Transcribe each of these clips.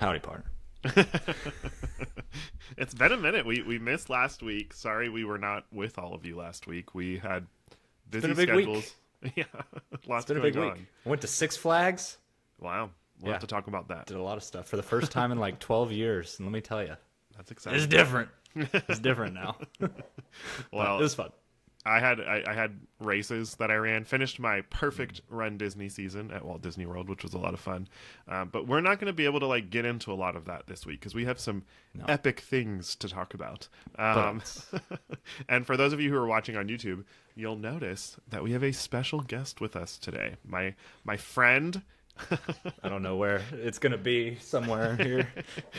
Howdy, partner. It's been a minute. We missed last week. Sorry we were not with all of you last week. We had It's been busy a big schedules. week. Yeah, It's lots been a going big week. on. I went to Six Flags. Wow. We'll have Yeah, to talk about that. did a lot of stuff for the first time in like 12 years. And let me tell you, That's it's exciting. different. It's different now. But it Well, was fun. I had races that I ran. Finished my perfect run Disney season at Walt Disney World, which was a lot of fun. But we're not going to be able to like get into a lot of that this week because we have some No. epic things to talk about. But And for those of you who are watching on YouTube, you'll notice that we have a special guest with us today. My friend. I don't know where it's going to be, somewhere here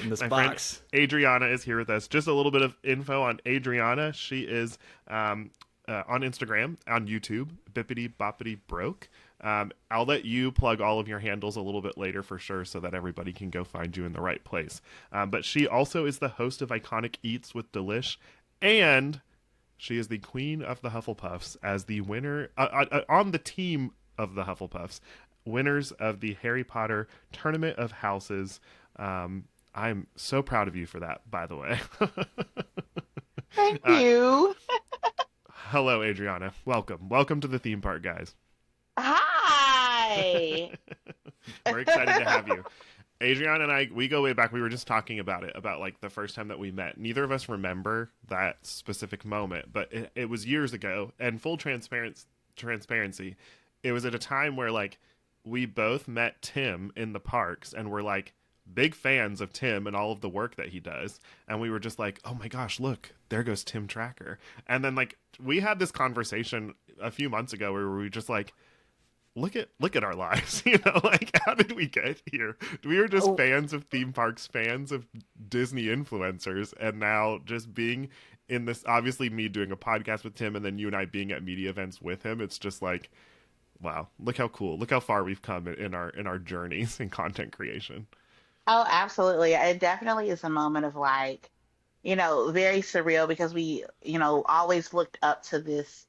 in this My box. friend Adriana is here with us. Just a little bit of info on Adriana. She is on Instagram, on YouTube, Bippity Boppity Broke. I'll let you plug all of your handles a little bit later for sure so that everybody can go find you in the right place. But she also is the host of Iconic Eats with Delish, and she is the queen of the Hufflepuffs as the winner on the team of the Hufflepuffs, winners of the Harry Potter Tournament of Houses. I'm so proud of you for that, by the way. Thank you. Hello, Adriana. Welcome to the theme park, guys. Hi. We're excited to have you. Adriana and I, we go way back. We were just talking about it, about like the first time that we met. Neither of us remember that specific moment, but it was years ago. And full transparency, it was at a time where like we both met Tim in the parks and we're like big fans of Tim and all of the work that he does. And we were just like, oh my gosh, look, there goes Tim Tracker. And then like we had this conversation a few months ago where we were just like, look at our lives, like how did we get here? We were just fans of theme parks, fans of Disney influencers, and now just being in this, obviously me doing a podcast with Tim and then you and I being at media events with him, it's just like, wow, look how cool, look how far we've come in our journeys in content creation. Oh, absolutely. It definitely is a moment of like, very surreal because we, always looked up to this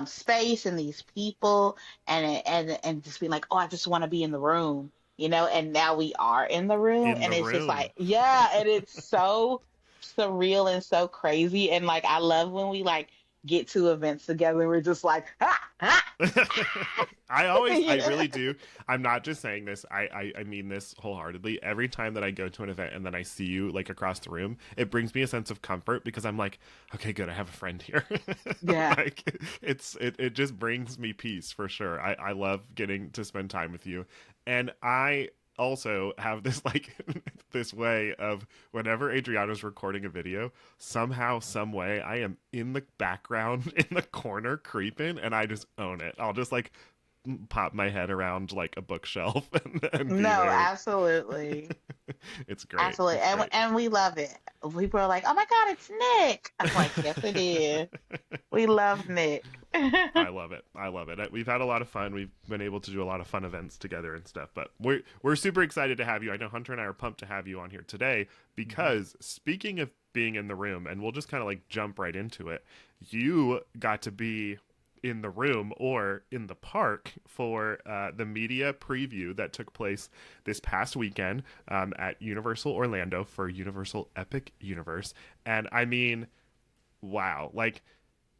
space and these people and just being like, oh, I just want to be in the room, and now we are in the room In and the it's just room. like, yeah, and it's so surreal and so crazy. And like, I love when we like get to events together and we're just like, I you know? really do. I'm not just saying this. I mean this wholeheartedly. Every time that I go to an event and then I see you like across the room, it brings me a sense of comfort because I'm like, okay, good, I have a friend here. Yeah. Like it just brings me peace for sure. I love getting to spend time with you. And I also have this like this way of whenever Adriana's recording a video, somehow, some way, I am in the background in the corner creeping, and I just own it. I'll just like pop my head around like a bookshelf and be No, there. absolutely. It's great. Absolutely. It's great. And we love it. People are like, oh my God, it's Nick. I'm like, yes, it is. We love Nick. I love it. I love it. We've had a lot of fun. We've been able to do a lot of fun events together and stuff. But we're super excited to have you. I know Hunter and I are pumped to have you on here today because speaking of being in the room, and we'll just kind of like jump right into it. You got to be in the room or in the park for the media preview that took place this past weekend at Universal Orlando for Universal Epic Universe. And I mean, wow, like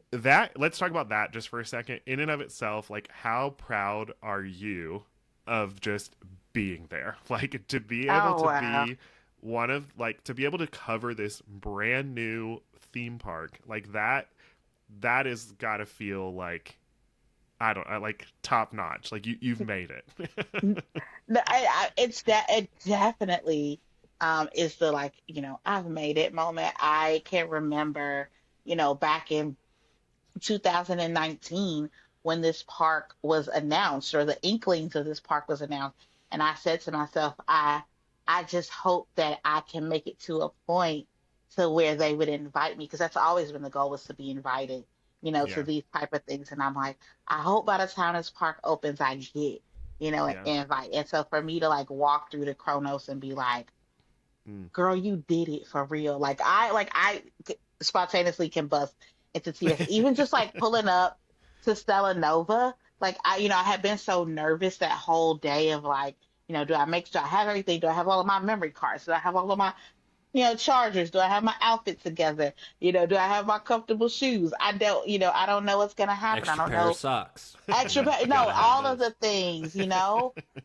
that, let's talk about that just for a second. In and of itself, like how proud are you of just being there? Like to be able Oh, to wow. be one of like to be able to cover this brand new theme park like that is gotta feel like I don't like top notch. Like you've made it. It's that it definitely is the like, I've made it moment. I can remember, back in 2019 when this park was announced or the inklings of this park was announced, and I said to myself, I just hope that I can make it to a point to where they would invite me because that's always been the goal, was to be invited, to Yeah, these type of things. And I'm like, I hope by the time this park opens, I get, an yeah. invite. And so for me to like walk through the Kronos and be like, Mm. girl, you did it for real. Like I spontaneously can bust into tears. Even just like pulling up to Stella Nova, like I had been so nervous that whole day of like Do I have everything? Do I have all of my memory cards? Do I have all of my chargers? Do I have my outfit together? Do I have my comfortable shoes? I don't know what's gonna happen. I Extra don't pair of know. socks. Extra pay, no, Gotta have all of those. the things.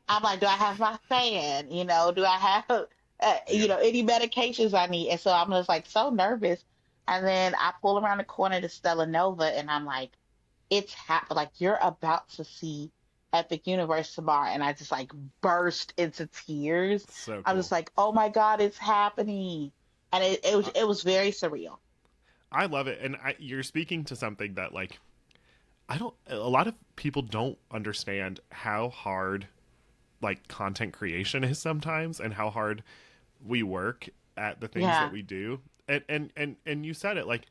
I'm like, do I have my fan? Do I have, Yeah. any medications I need? And so I'm just like so nervous. And then I pull around the corner to Stella Nova and I'm like, it's happened. Like, you're about to see Epic Universe tomorrow. And I just like burst into tears. So I'm cool. just like, oh my God, it's happening. And it was, I, it was very surreal. I love it, and you're speaking to something that like I don't. A lot of people don't understand how hard like content creation is sometimes, and how hard we work at the things that Yeah. we do. And you said it like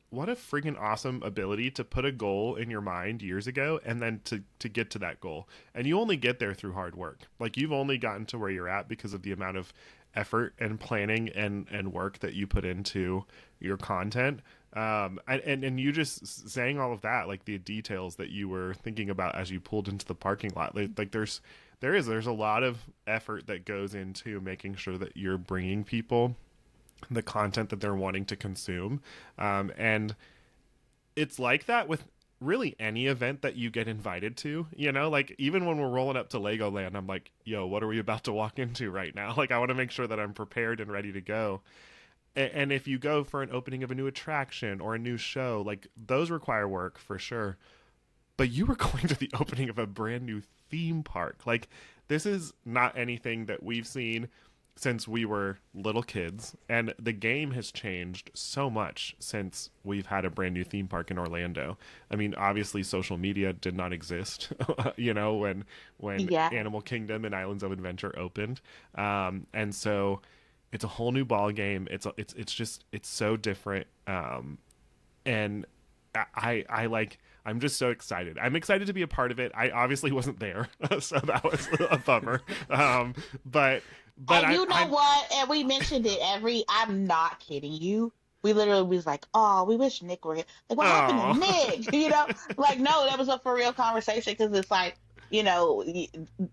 what a freaking awesome ability to put a goal in your mind years ago and then to get to that goal. And you only get there through hard work. Like you've only gotten to where you're at because of the amount of effort and planning and work that you put into your content. And you just saying all of that, like the details that you were thinking about as you pulled into the parking lot, like there's a lot of effort that goes into making sure that you're bringing people the content that they're wanting to consume. And it's like that with really any event that you get invited to, like even when we're rolling up to Legoland, I'm like, yo, what are we about to walk into right now? Like, I want to make sure that I'm prepared and ready to go. And if you go for an opening of a new attraction or a new show, like those require work for sure. But you were going to the opening of a brand new theme park. Like, this is not anything that we've seen since we were little kids, and the game has changed so much since we've had a brand new theme park in Orlando. I mean, obviously social media did not exist when Yeah. Animal Kingdom and Islands of Adventure opened. And so it's a whole new ball game. It's just it's so different. And I like I'm just so excited. I'm excited to be a part of it. I obviously wasn't there, so that was a bummer. But And I you know I'm what? And we mentioned it I'm not kidding you. We literally was like, oh, we wish Nick were here. Like, what happened to oh Nick? Like, no, that was a for real conversation because it's like,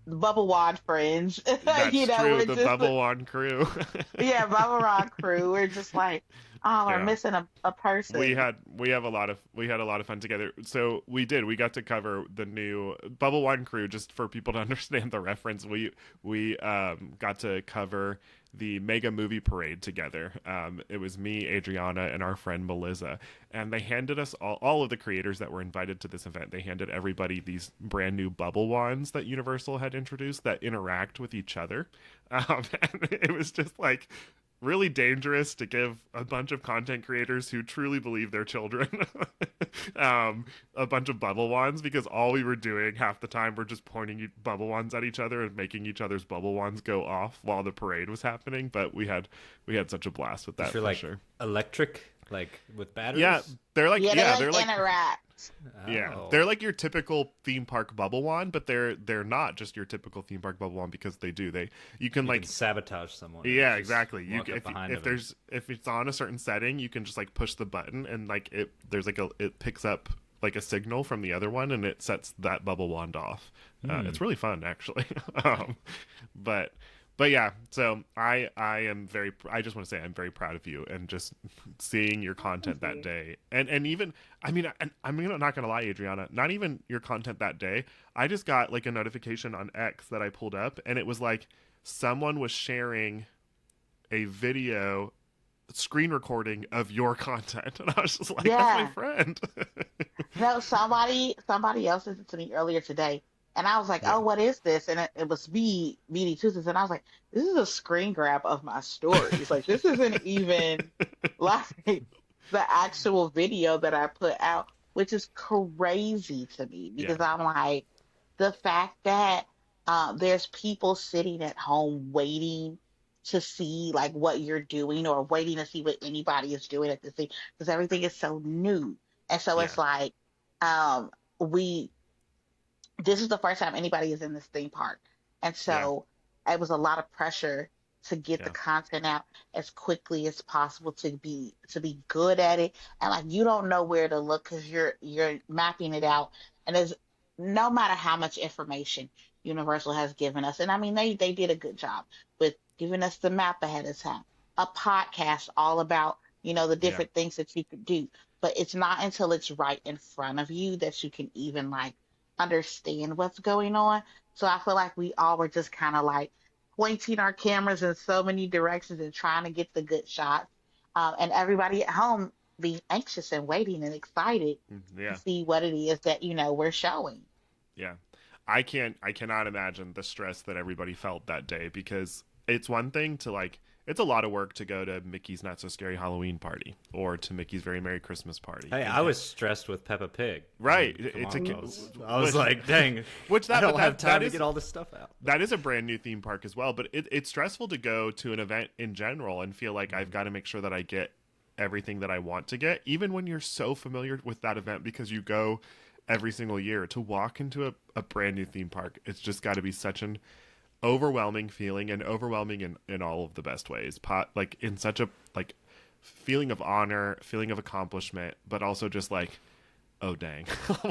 Bubble Wad friends, that's true. we're The just, Bubble One crew. yeah, Bubble Rock crew. We're just like, oh, we're Yeah. missing a person. We had a lot of fun together. So we got to cover the new Bubble One crew. Just for people to understand the reference, we got to cover the mega movie parade together. It was me, Adriana, and our friend Melissa, and they handed us all of the creators that were invited to this event. They handed everybody these brand new bubble wands that Universal had introduced that interact with each other. And it was just like really dangerous to give a bunch of content creators who truly believe they're children a bunch of bubble wands, because all we were doing half the time were just pointing bubble wands at each other and making each other's bubble wands go off while the parade was happening. But we had such a blast with that For for like sure. electric, like with batteries. Yeah, they're like Yeah, they yeah, like they're like interact. yeah, Oh. they're like your typical theme park bubble wand, but they're not just your typical theme park bubble wand, because you can You like can sabotage someone. yeah, Just exactly. walk up behind If them. if it's on a certain setting, you can just like push the button and like it picks up like a signal from the other one and it sets that bubble wand off. It's really fun actually. um, but yeah, so I just want to say I'm very proud of you, and just seeing your content Thank that you. day, and even I mean not gonna lie, Adriana, not even your content that day. I just got like a notification on X that I pulled up, and it was like someone was sharing a video screen recording of your content, and I was just like, that's my Yeah. friend. No, somebody else sent it to me earlier today, and I was like, Yeah. "Oh, what is this?" And it was BD Tuesdays, and I was like, "This is a screen grab of my stories. Like, this isn't even like the actual video that I put out," which is crazy to me Yeah. because I'm like, the fact that there's people sitting at home waiting to see like what you're doing or waiting to see what anybody is doing at the thing because everything is so new. And so Yeah. it's like um we this is the first time anybody is in this theme park. And Yeah. so it was a lot of pressure to get the Yeah. content out as quickly as possible to be good at it. And like you don't know where to look because you're mapping it out. And there's no matter how much information Universal has given us. And I mean, they did a good job with giving us the map ahead of time, a podcast all about, the Yeah. different things that you could do. But it's not until it's right in front of you that you can even like understand what's going on. So I feel like we all were just kind of like pointing our cameras in so many directions and trying to get the good shots. And everybody at home being anxious and waiting and excited to Yeah. see what it is that, we're showing. Yeah. I cannot imagine the stress that everybody felt that day, because it's one thing to like, it's a lot of work to go to Mickey's Not So Scary Halloween Party or to Mickey's Very Merry Christmas Party. Hey, I was stressed with Peppa Pig. Right. I was like, dang, I don't have time to get all this stuff out. That is a brand new theme park as well, but it's stressful to go to an event in general and feel like I've got to make sure that I get everything that I want to get, even when you're so familiar with that event because you go every single year. To walk into a brand new theme park, it's just got to be such an overwhelming feeling, and overwhelming in all of the best ways, like in such a like feeling of honor, feeling of accomplishment, but also just like, oh dang,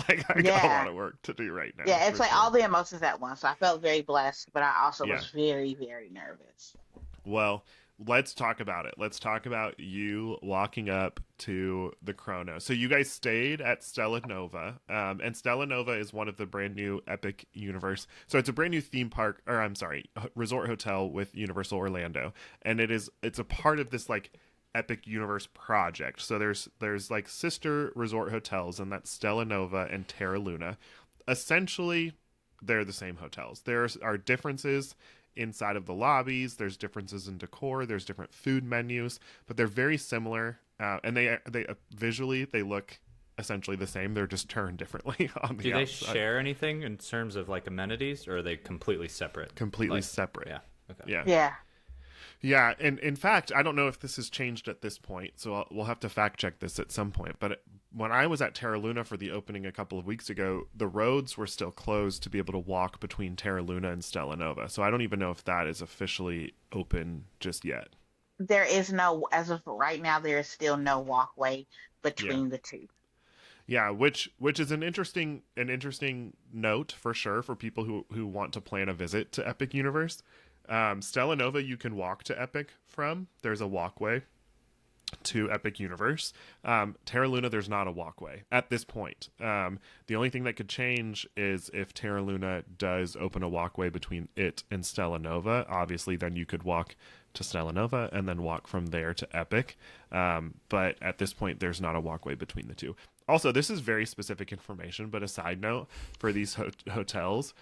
like I got a lot of work to do right now. Yeah, it's like sure. all the emotions at once. So I felt very blessed, but I also Yeah. was very, very nervous. Well, let's talk about it. Let's talk about you walking up to the Chrono. So you guys stayed at Stella Nova, and Stella Nova is one of the brand new Epic Universe. So it's a brand new theme park, or I'm sorry, resort hotel with Universal Orlando, and it's a part of this like Epic Universe project. So there's like sister resort hotels, and that's Stella Nova and Terra Luna. Essentially, they're the same hotels. There are differences inside of the lobbies, there's differences in decor, there's different food menus, but they're very similar, and they visually they look essentially the same. They're just turned differently on the Do they outside. share anything in terms of like amenities, or are they completely separate? Completely separate. Yeah. Okay. Yeah. Yeah. And in fact, I don't know if this has changed at this point, so we'll have to fact check this at some point. But when I was at Terra Luna for the opening a couple of weeks ago, the roads were still closed to be able to walk between Terra Luna and Stella Nova. So I don't even know if that is officially open just yet. There is no, as of right now, there is still no walkway between the two. Yeah, which is an interesting note for sure for people who want to plan a visit to Epic Universe. Stella Nova you can walk to Epic from. There's a walkway to Epic Universe. Terra Luna, there's not a walkway at this point. The only thing that could change is if Terra Luna does open a walkway between it and Stella Nova. Obviously, then you could walk to Stella Nova and then walk from there to Epic. But at this point, there's not a walkway between the two. Also, this is very specific information, but a side note for these hotels,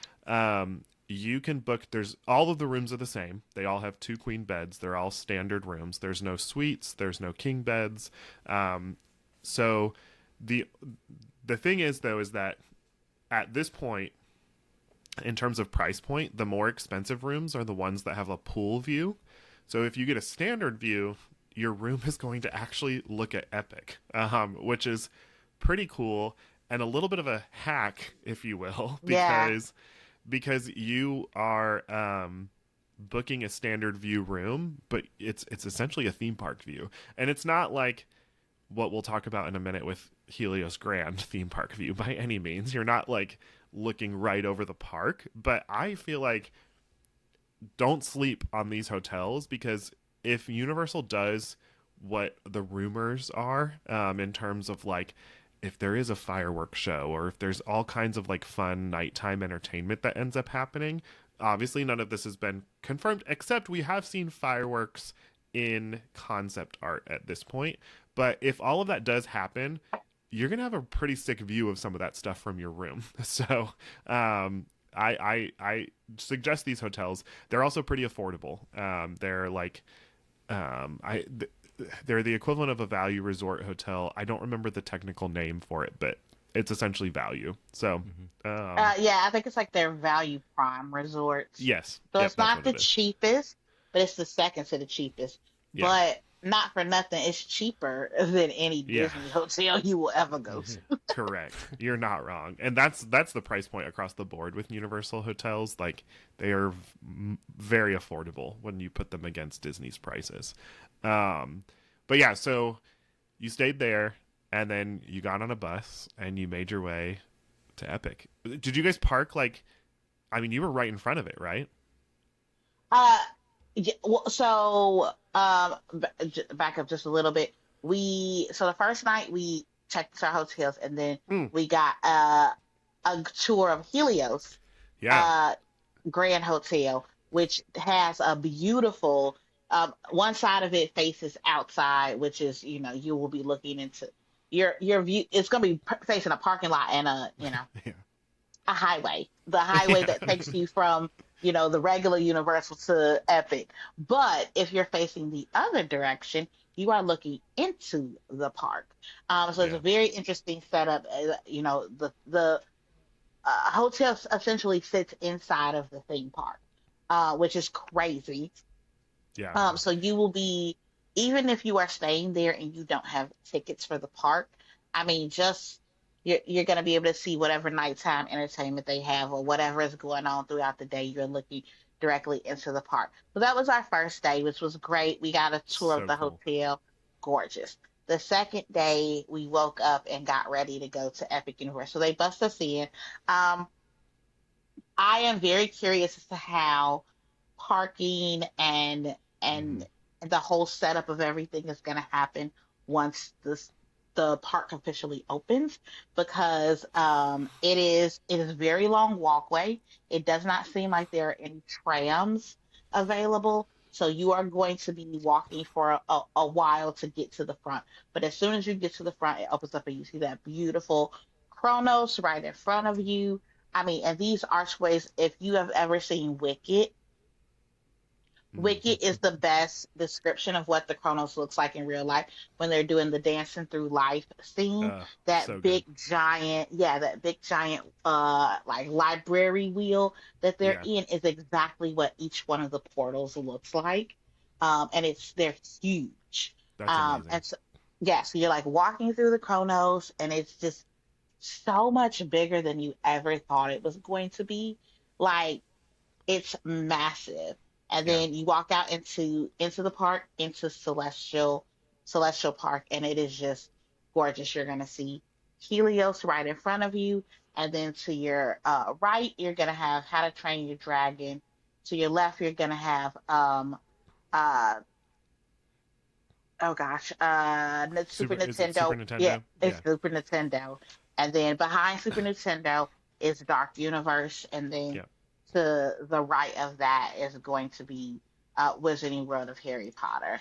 you can book, there's all of the rooms are the same. They all have 2 queen beds. They're all standard rooms. There's no suites, there's no king beds. So the thing is though is that at this point, in terms of price point, the more expensive rooms are the ones that have a pool view. So if you get a standard view, your room is going to actually look at Epic, which is pretty cool and a little bit of a hack, if you will, because you are booking a standard view room, but it's essentially a theme park view, and it's not like what we'll talk about in a minute with Helios Grand theme park view by any means. You're not like looking right over the park, but I feel like don't sleep on these hotels, because if Universal does what the rumors are, in terms of like if there is a fireworks show or if there's all kinds of like fun nighttime entertainment that ends up happening, obviously none of this has been confirmed, except we have seen fireworks in concept art at this point. But if all of that does happen, you're gonna have a pretty sick view of some of that stuff from your room. So I suggest these hotels. They're also pretty affordable. They're like they're the equivalent of a value resort hotel. I don't remember the technical name for it, but it's essentially value. So yeah, I think it's like their value prime resorts. Yes. So Yep, it's not the it is. cheapest, but it's the second to the cheapest. Yeah. But not for nothing, it's cheaper than any Disney hotel you will ever go to. Correct. You're not wrong. And that's the price point across the board with Universal hotels. Like they are very affordable when you put them against Disney's prices. But yeah, so you stayed there and then you got on a bus and you made your way to Epic. Did you guys park like I mean, you were right in front of it, right? Uh, so back up just a little bit. So the first night we checked our hotels, and then Mm, we got a tour of Helios yeah. uh Grand Hotel, which has a beautiful one side of it faces outside, which is, you will be looking into your view. It's going to be facing a parking lot and Yeah. a highway, the highway Yeah. that takes you from, the regular Universal to Epic. But if you're facing the other direction, you are looking into the park. So it's Yeah. a very interesting setup. The hotel essentially sits inside of the theme park, which is crazy. Yeah. So you will be, even if you are staying there and you don't have tickets for the park, I mean, just you're going to be able to see whatever nighttime entertainment they have or whatever is going on throughout the day. You're looking directly into the park. So that was our first day, which was great. We got a tour of So the cool. hotel, gorgeous. The second day, we woke up and got ready to go to Epic Universe. So they bust us in. Um, I am very curious as to how parking Hmm. and the whole setup of everything is going to happen once the park officially opens, because it is very long walkway. It does not seem like there are any trams available, so you are going to be walking for a while to get to the front. But as soon as you get to the front, it opens up and you see that beautiful Chronos right in front of you. I mean, and these archways, if you have ever seen Wicked, Hmm. Wicked is the best description of what the Chronos looks like in real life when they're doing the dancing through life scene. So That good. big giant, yeah, that big giant like library wheel that they're Yeah. in is exactly what each one of the portals looks like. And they're huge. That's amazing. And so, yeah, so you're like walking through the Chronos, and it's just so much bigger than you ever thought it was going to be. Like, it's massive. And Yeah. then you walk out into the park, into Celestial Park, and it is just gorgeous. You're gonna see Helios right in front of you, and then to your right, you're gonna have How to Train Your Dragon. To your left, you're gonna have uh oh gosh, Super Is it Super Nintendo. Yeah, Nintendo? it's Yeah. Super Nintendo. And then behind Super Nintendo is Dark Universe, and then Yeah. to the right of that is going to be Wizarding World of Harry Potter.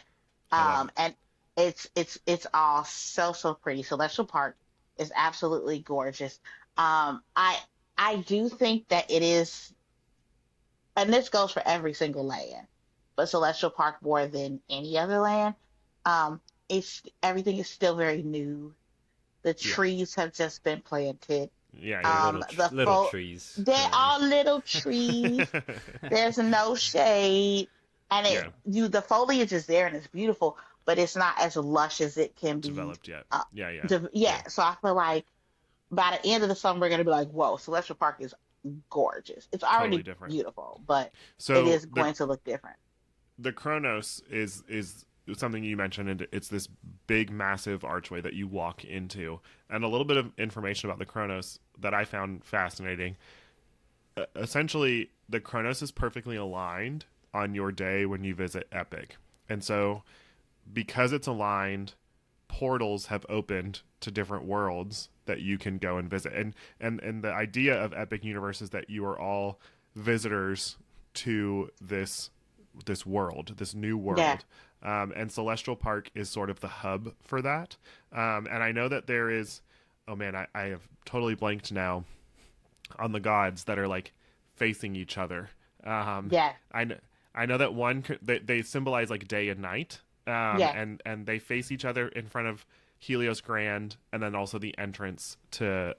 I love it. And it's all so pretty. Celestial Park is absolutely gorgeous. I do think that it is, and this goes for every single land, but Celestial Park more than any other land. Um, it's everything is still very new. The Yeah. trees have just been planted. Yeah. They're Yeah. little trees, They really. are little trees. There's no shade, and Yeah. the foliage is there and it's beautiful, but it's not as lush as it can be. Developed yet. Uh, Yeah. Yeah. Yeah. yeah, so I feel like by the end of the summer we're gonna be like, whoa, Celestial Park is gorgeous. It's Totally already different. beautiful, but it So is going to look different. the Chronos is something you mentioned, and it's this big, massive archway that you walk into. And a little bit of information about the Chronos that I found fascinating. Essentially, the Chronos is perfectly aligned on your day when you visit Epic, and so because it's aligned, portals have opened to different worlds that you can go and visit. And the idea of Epic Universe is that you are all visitors to this world, this new Yeah. world. And Celestial Park is sort of the hub for that. And I know that there is, oh man, I have totally blanked now on the gods that are like facing each other. Um, Yeah. I know, I know that they symbolize like day and night, Yeah. and they face each other in front of Helios Grand, and then also the entrance to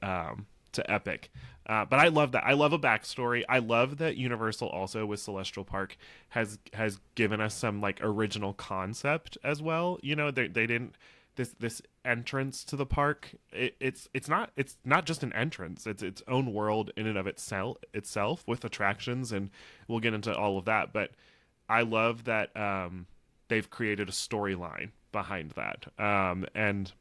Epic. But I love that. I love a backstory. I love that Universal also with Celestial Park has given us some like original concept as well. You know, they didn't this entrance to the park. It's not just an entrance. It's its own world in and of itself with attractions, and we'll get into all of that. But I love that they've created a storyline behind that, and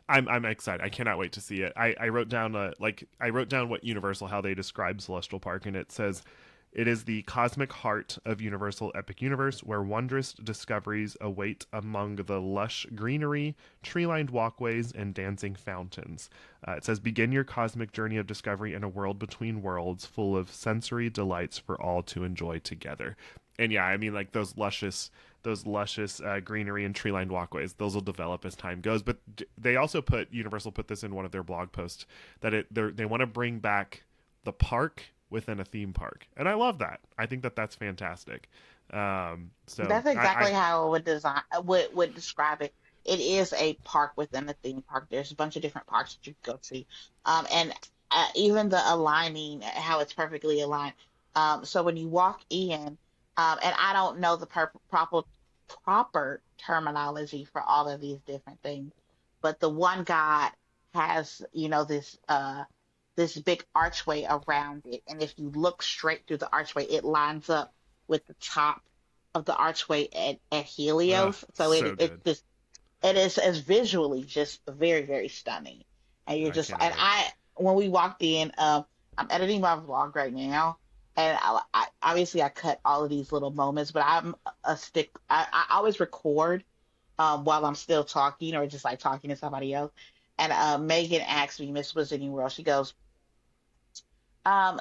I'm excited. I cannot wait to see it. I wrote down what Universal, how they describe Celestial Park, and it says it is the cosmic heart of Universal Epic Universe, where wondrous discoveries await among the lush greenery, tree-lined walkways, and dancing fountains. It says, begin your cosmic journey of discovery in a world between worlds, full of sensory delights for all to enjoy together. And yeah, I mean, like those luscious greenery and tree-lined walkways, those will develop as time goes. But they also Universal put this in one of their blog posts, that they want to bring back the park within a theme park, and I love that. I think that's fantastic. So That's exactly how I would describe it. It is a park within the theme park. There's a bunch of different parks that you can go to, and even the aligning, how it's perfectly aligned. So when you walk in, and I don't know the proper terminology for all of these different things, but the one god has, this big archway around it, and if you look straight through the archway, it lines up with the top of the archway at Helios. So it is as visually just very, very stunning. And you're just, and I when we walked in, I'm editing my vlog right now, and I obviously I cut all of these little moments, but I'm I always record while I'm still talking, or just like talking to somebody else. And Megan asked me, Miss Wizarding World, she goes,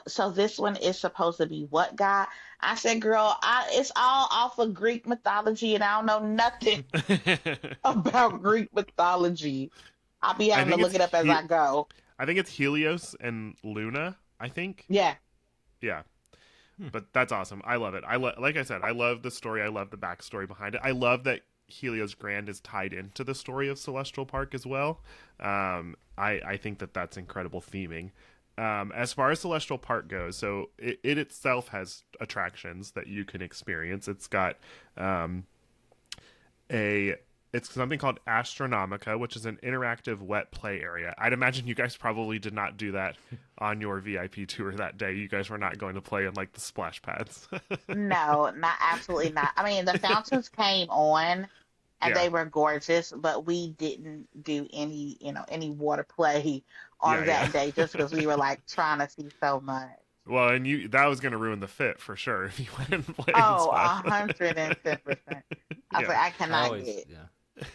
so this one is supposed to be what god? I said, girl, it's all off of Greek mythology, and I don't know nothing about Greek mythology. I'll be having to look it up as I go. I think it's Helios and Luna, I think. Yeah. Yeah. But that's awesome. I love it. Like I said, I love the story. I love the backstory behind it. I love that Helios Grand is tied into the story of Celestial Park as well. I think that's incredible theming. As far as Celestial Park goes, so it itself has attractions that you can experience. It's got it's something called Astronomica, which is an interactive wet play area. I'd imagine you guys probably did not do that on your VIP tour that day. You guys were not going to play in like the splash pads. No, absolutely not. I mean, the fountains came on, and they were gorgeous, but we didn't do any water play on that day, just because we were like trying to see so much. Well, and that was going to ruin the fit for sure if you went and played. Oh, 110%. I was like, I cannot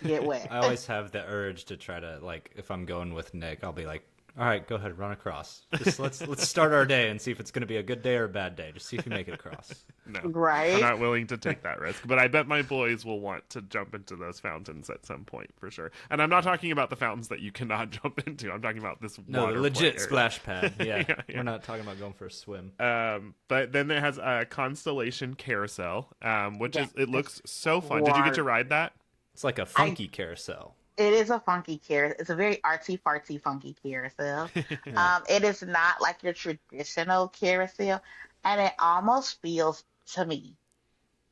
get wet. I always have the urge to try to, like, if I'm going with Nick, I'll be like, all right, go ahead, run across. Just let's start our day and see if it's going to be a good day or a bad day. Just see if you make it across. No, right? I'm not willing to take that risk, but I bet my boys will want to jump into those fountains at some point for sure. And I'm not talking about the fountains that you cannot jump into. I'm talking about this water legit area. splash pad. Yeah. We're not talking about going for a swim. But then it has a Constellation Carousel, which it looks so fun. Did you get to ride that? It's like a funky carousel. It is a funky carousel. It's a very artsy-fartsy funky carousel. It is not like your traditional carousel, and it almost feels, to me,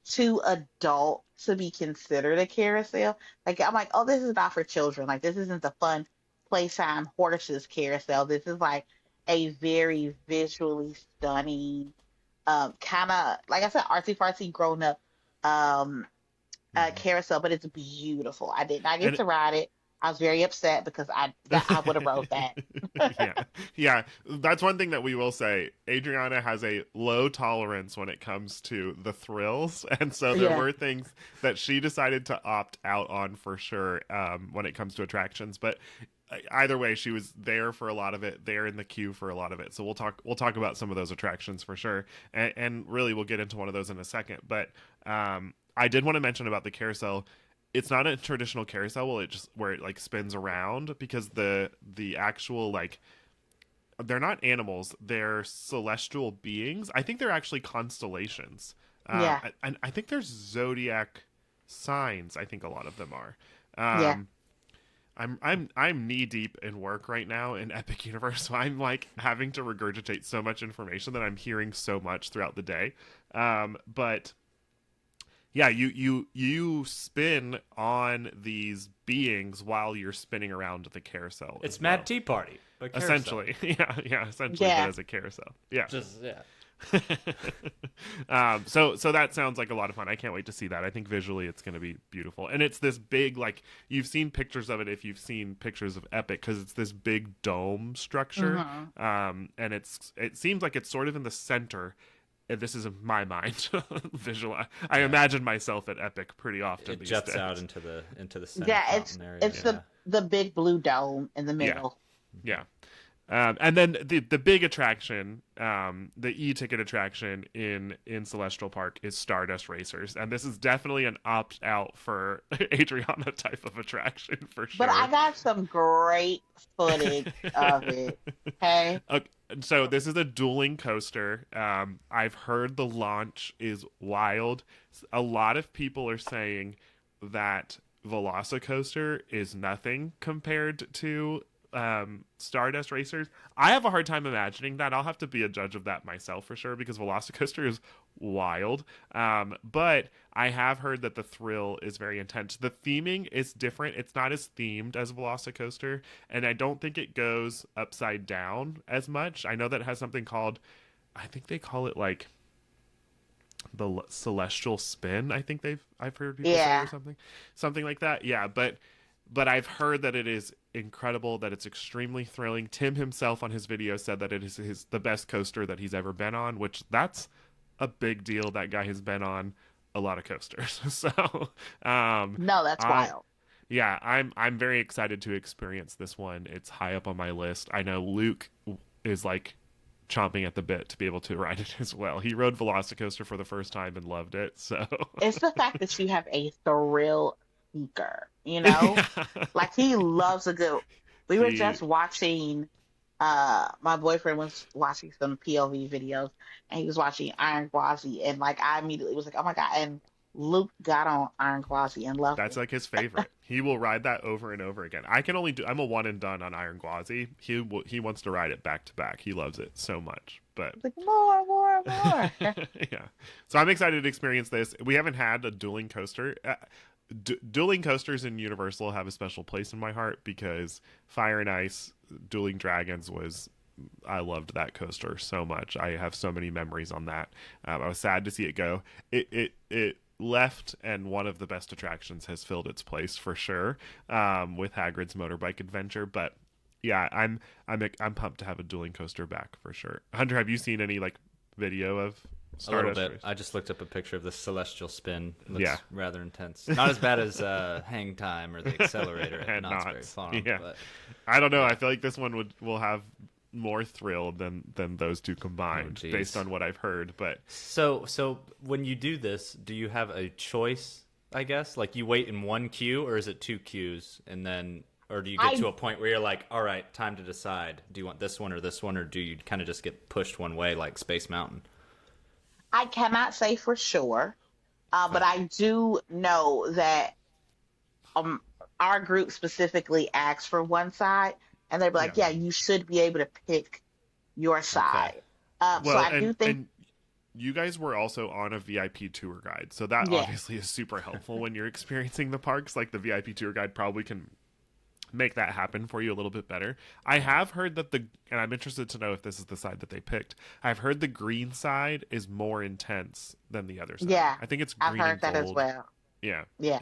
too adult to be considered a carousel. Like, I'm like, oh, this is not for children. Like, this isn't the fun playtime horses carousel. This is like a very visually stunning, kind of, like I said, artsy-fartsy grown-up carousel, but it's beautiful. I did not get to ride it. I was very upset because I would have rode that. Yeah. That's one thing that we will say. Adriana has a low tolerance when it comes to the thrills, and so there were things that she decided to opt out on for sure when it comes to attractions. But either way, she was there for a lot of it, there in the queue for a lot of it. So we'll talk about some of those attractions for sure, and really we'll get into one of those in a second. But I did want to mention about the carousel. It's not a traditional carousel where it like spins around, because the actual, like, they're not animals, they're celestial beings. I think they're actually constellations. And I think there's zodiac signs. I think a lot of them are. I'm knee deep in work right now in Epic Universe, so I'm like having to regurgitate so much information that I'm hearing so much throughout the day. But yeah, you spin on these beings while you're spinning around the carousel. It's Mad Tea Party, but essentially. Yeah, essentially, but as a carousel. Yeah. So that sounds like a lot of fun. I can't wait to see that. I think visually it's going to be beautiful, and it's this big, like, you've seen pictures of it if you've seen pictures of Epic, because it's this big dome structure, and it seems like it's sort of in the center. And this is in my mind visual. I imagine myself at Epic pretty often. It these juts days. out into the center Yeah, fountain area. it's the big blue dome in the middle. Yeah. And then the big attraction, the e-ticket attraction in Celestial Park is Stardust Racers, and this is definitely an opt-out for Adriana type of attraction for sure. But I got some great footage of it. Okay. So this is a dueling coaster. I've heard the launch is wild. A lot of people are saying that Velocicoaster is nothing compared to Stardust Racers. I have a hard time imagining that. I'll have to be a judge of that myself for sure, because Velocicoaster is wild. But I have heard that the thrill is very intense. The theming is different. It's not as themed as Velocicoaster, and I don't think it goes upside down as much. I know that it has something called, I think they call it like the Celestial Spin. I think I've heard people say, or something like that. Yeah, but I've heard that it is incredible, that it's extremely thrilling. Tim himself on his video said that it is the best coaster that he's ever been on, which that's a big deal. That guy has been on a lot of coasters. So no, that's wild. Yeah, I'm very excited to experience this one. It's high up on my list. I know Luke is like chomping at the bit to be able to ride it as well. He rode Velocicoaster for the first time and loved it. So it's the fact that you have a thrill seeker, you know? Like, he loves a good. We were just watching, my boyfriend was watching some POV videos, and he was watching Iron Gwazi, and like I immediately was like, oh my god. And Luke got on Iron Gwazi and loved That's it. like his favorite. He will ride that over and over again. I'm a one and done on Iron Gwazi. He wants to ride it back to back. He loves it so much. But Like, more. yeah. So I'm excited to experience this. We haven't had a dueling coaster. Dueling coasters in Universal have a special place in my heart, because Fire and Ice Dueling Dragons I loved that coaster so much. I have so many memories on that. I was sad to see it go. It left, and one of the best attractions has filled its place for sure, with Hagrid's Motorbike Adventure. But yeah, I'm pumped to have a dueling coaster back for sure. Hunter, have you seen any like video of Stardust a little bit? Race? I just looked up a picture of the Celestial Spin. It looks rather intense. Not as bad as Hang Time or the Accelerator at Knott's Berry Farm. Yeah. But I don't know. I feel like this one will have more thrill than those two combined, based on what I've heard. But so when you do this, do you have a choice? I guess, like, you wait in one queue, or is it two queues, and then, or do you get to a point where you're like, all right, time to decide, do you want this one, or do you kind of just get pushed one way like Space Mountain? I cannot say for sure, but I do know that our group specifically asked for one side, and they'd be like, yeah, you should be able to pick your side. So I do think... And you guys were also on a VIP tour guide, so that obviously is super helpful when you're experiencing the parks. Like, the VIP tour guide probably can make that happen for you a little bit better. I have heard that and I'm interested to know if this is the side that they picked. I've heard the green side is more intense than the other side. Yeah, I think it's green. I've heard that as well. Yeah. Yeah.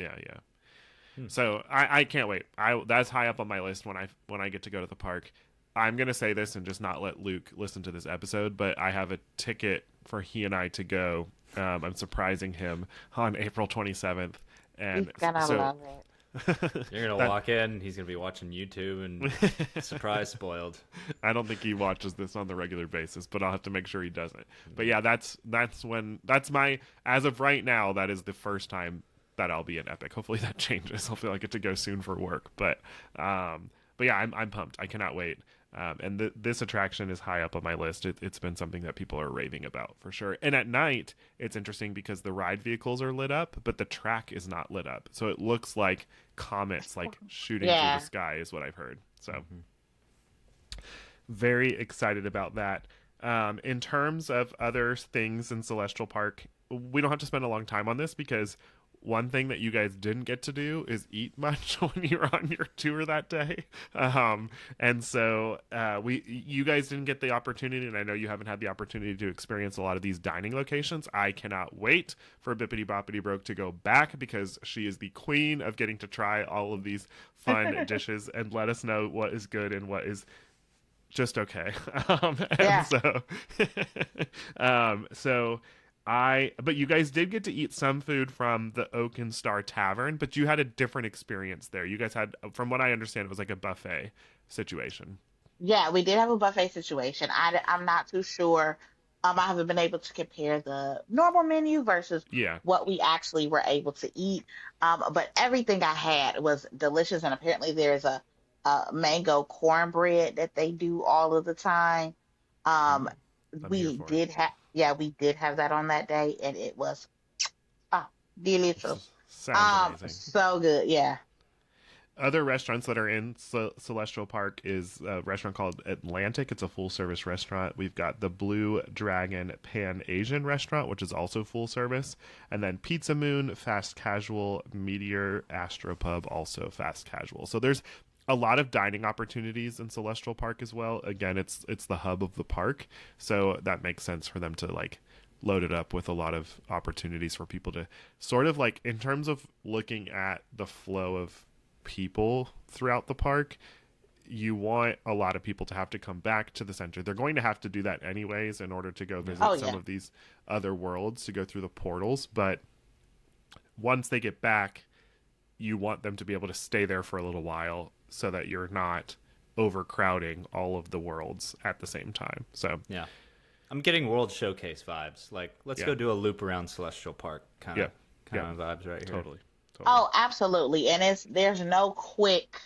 So I can't wait. That's high up on my list when I get to go to the park. I'm gonna say this and just not let Luke listen to this episode, but I have a ticket for he and I to go. I'm surprising him on April 27th, and He's gonna love it. You're gonna walk in, he's gonna be watching YouTube and surprise spoiled. I don't think he watches this on the regular basis, but I'll have to make sure he doesn't. But yeah, that's my, as of right now, that is the first time that I'll be in Epic. Hopefully that changes. Hopefully I get to go soon for work. But yeah, I'm pumped. I cannot wait. And this attraction is high up on my list. It's been something that people are raving about for sure. And at night, it's interesting because the ride vehicles are lit up, but the track is not lit up. So it looks like comets like shooting through the sky is what I've heard. So very excited about that. In terms of other things in Celestial Park, we don't have to spend a long time on this because One thing that you guys didn't get to do is eat much when you were on your tour that day, and so you guys didn't get the opportunity, and I know you haven't had the opportunity to experience a lot of these dining locations. I cannot wait for Bippity Boppity Broke to go back because she is the queen of getting to try all of these fun dishes and let us know what is good and what is just okay. And Yeah. so, so but you guys did get to eat some food from the Oak and Star Tavern, but you had a different experience there. You guys had, from what I understand, it was like a buffet situation. Yeah, we did have a buffet situation. I'm not too sure. I haven't been able to compare the normal menu versus Yeah. what we actually were able to eat. But everything I had was delicious, and apparently there's a mango cornbread that they do all of the time. Um, I'm here we for it. did have, yeah, we did have that on that day, and it was delicious. Sounds amazing. So good. Yeah. Other restaurants that are in Celestial Park is a restaurant called Atlantic. It's a full service restaurant. We've got the Blue Dragon Pan Asian restaurant, which is also full service. And then Pizza Moon, fast casual, Meteor, Astropub, also fast casual. So there's a lot of dining opportunities in Celestial Park as well. Again, it's the hub of the park. So that makes sense for them to like load it up with a lot of opportunities for people to sort of like, in terms of looking at the flow of people throughout the park, you want a lot of people to have to come back to the center. They're going to have to do that anyways in order to go visit Oh some yeah. of these other worlds, to go through the portals. But once they get back, you want them to be able to stay there for a little while so that you're not overcrowding all of the worlds at the same time. So Yeah. I'm getting World Showcase vibes. Like, let's Yeah. go do a loop around Celestial Park kind Yeah. of vibes right here. totally. Oh, absolutely. And there's no quick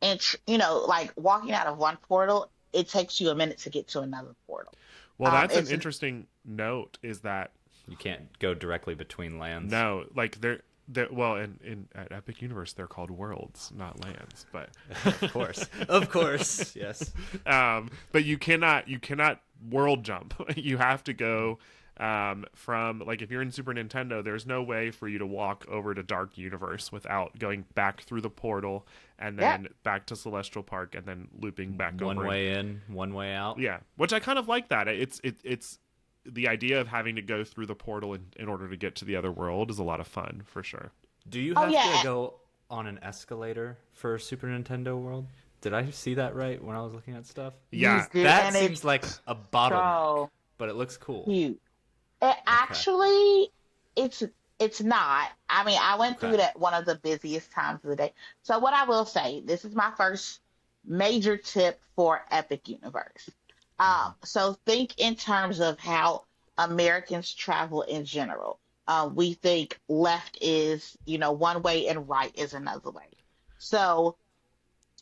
like walking out of one portal, it takes you a minute to get to another portal. Well, that's an It's interesting note, is that You can't go directly between lands. no, like they're well, in at Epic Universe they're called worlds, not lands, but Of course. Of course. Yes. but you cannot world jump. You have to go from, like, if you're in Super Nintendo, there's no way for you to walk over to Dark Universe without going back through the portal and Yeah. then back to Celestial Park and then looping back over. One way in, one way out. Yeah, which I kind of like that. It's the idea of having to go through the portal in order to get to the other world is a lot of fun, for sure. Do you Oh have yeah. to go on an escalator for Super Nintendo World? Did I see that right when I was looking at stuff? Yeah, You do, That and seems it's like a bottleneck, so but it looks cool. cute. It actually, it's not. I mean, I went through Okay. it at one of the busiest times of the day. So what I will say, this is my first major tip for Epic Universe. So think in terms of how Americans travel in general. We think left is, one way and right is another way. So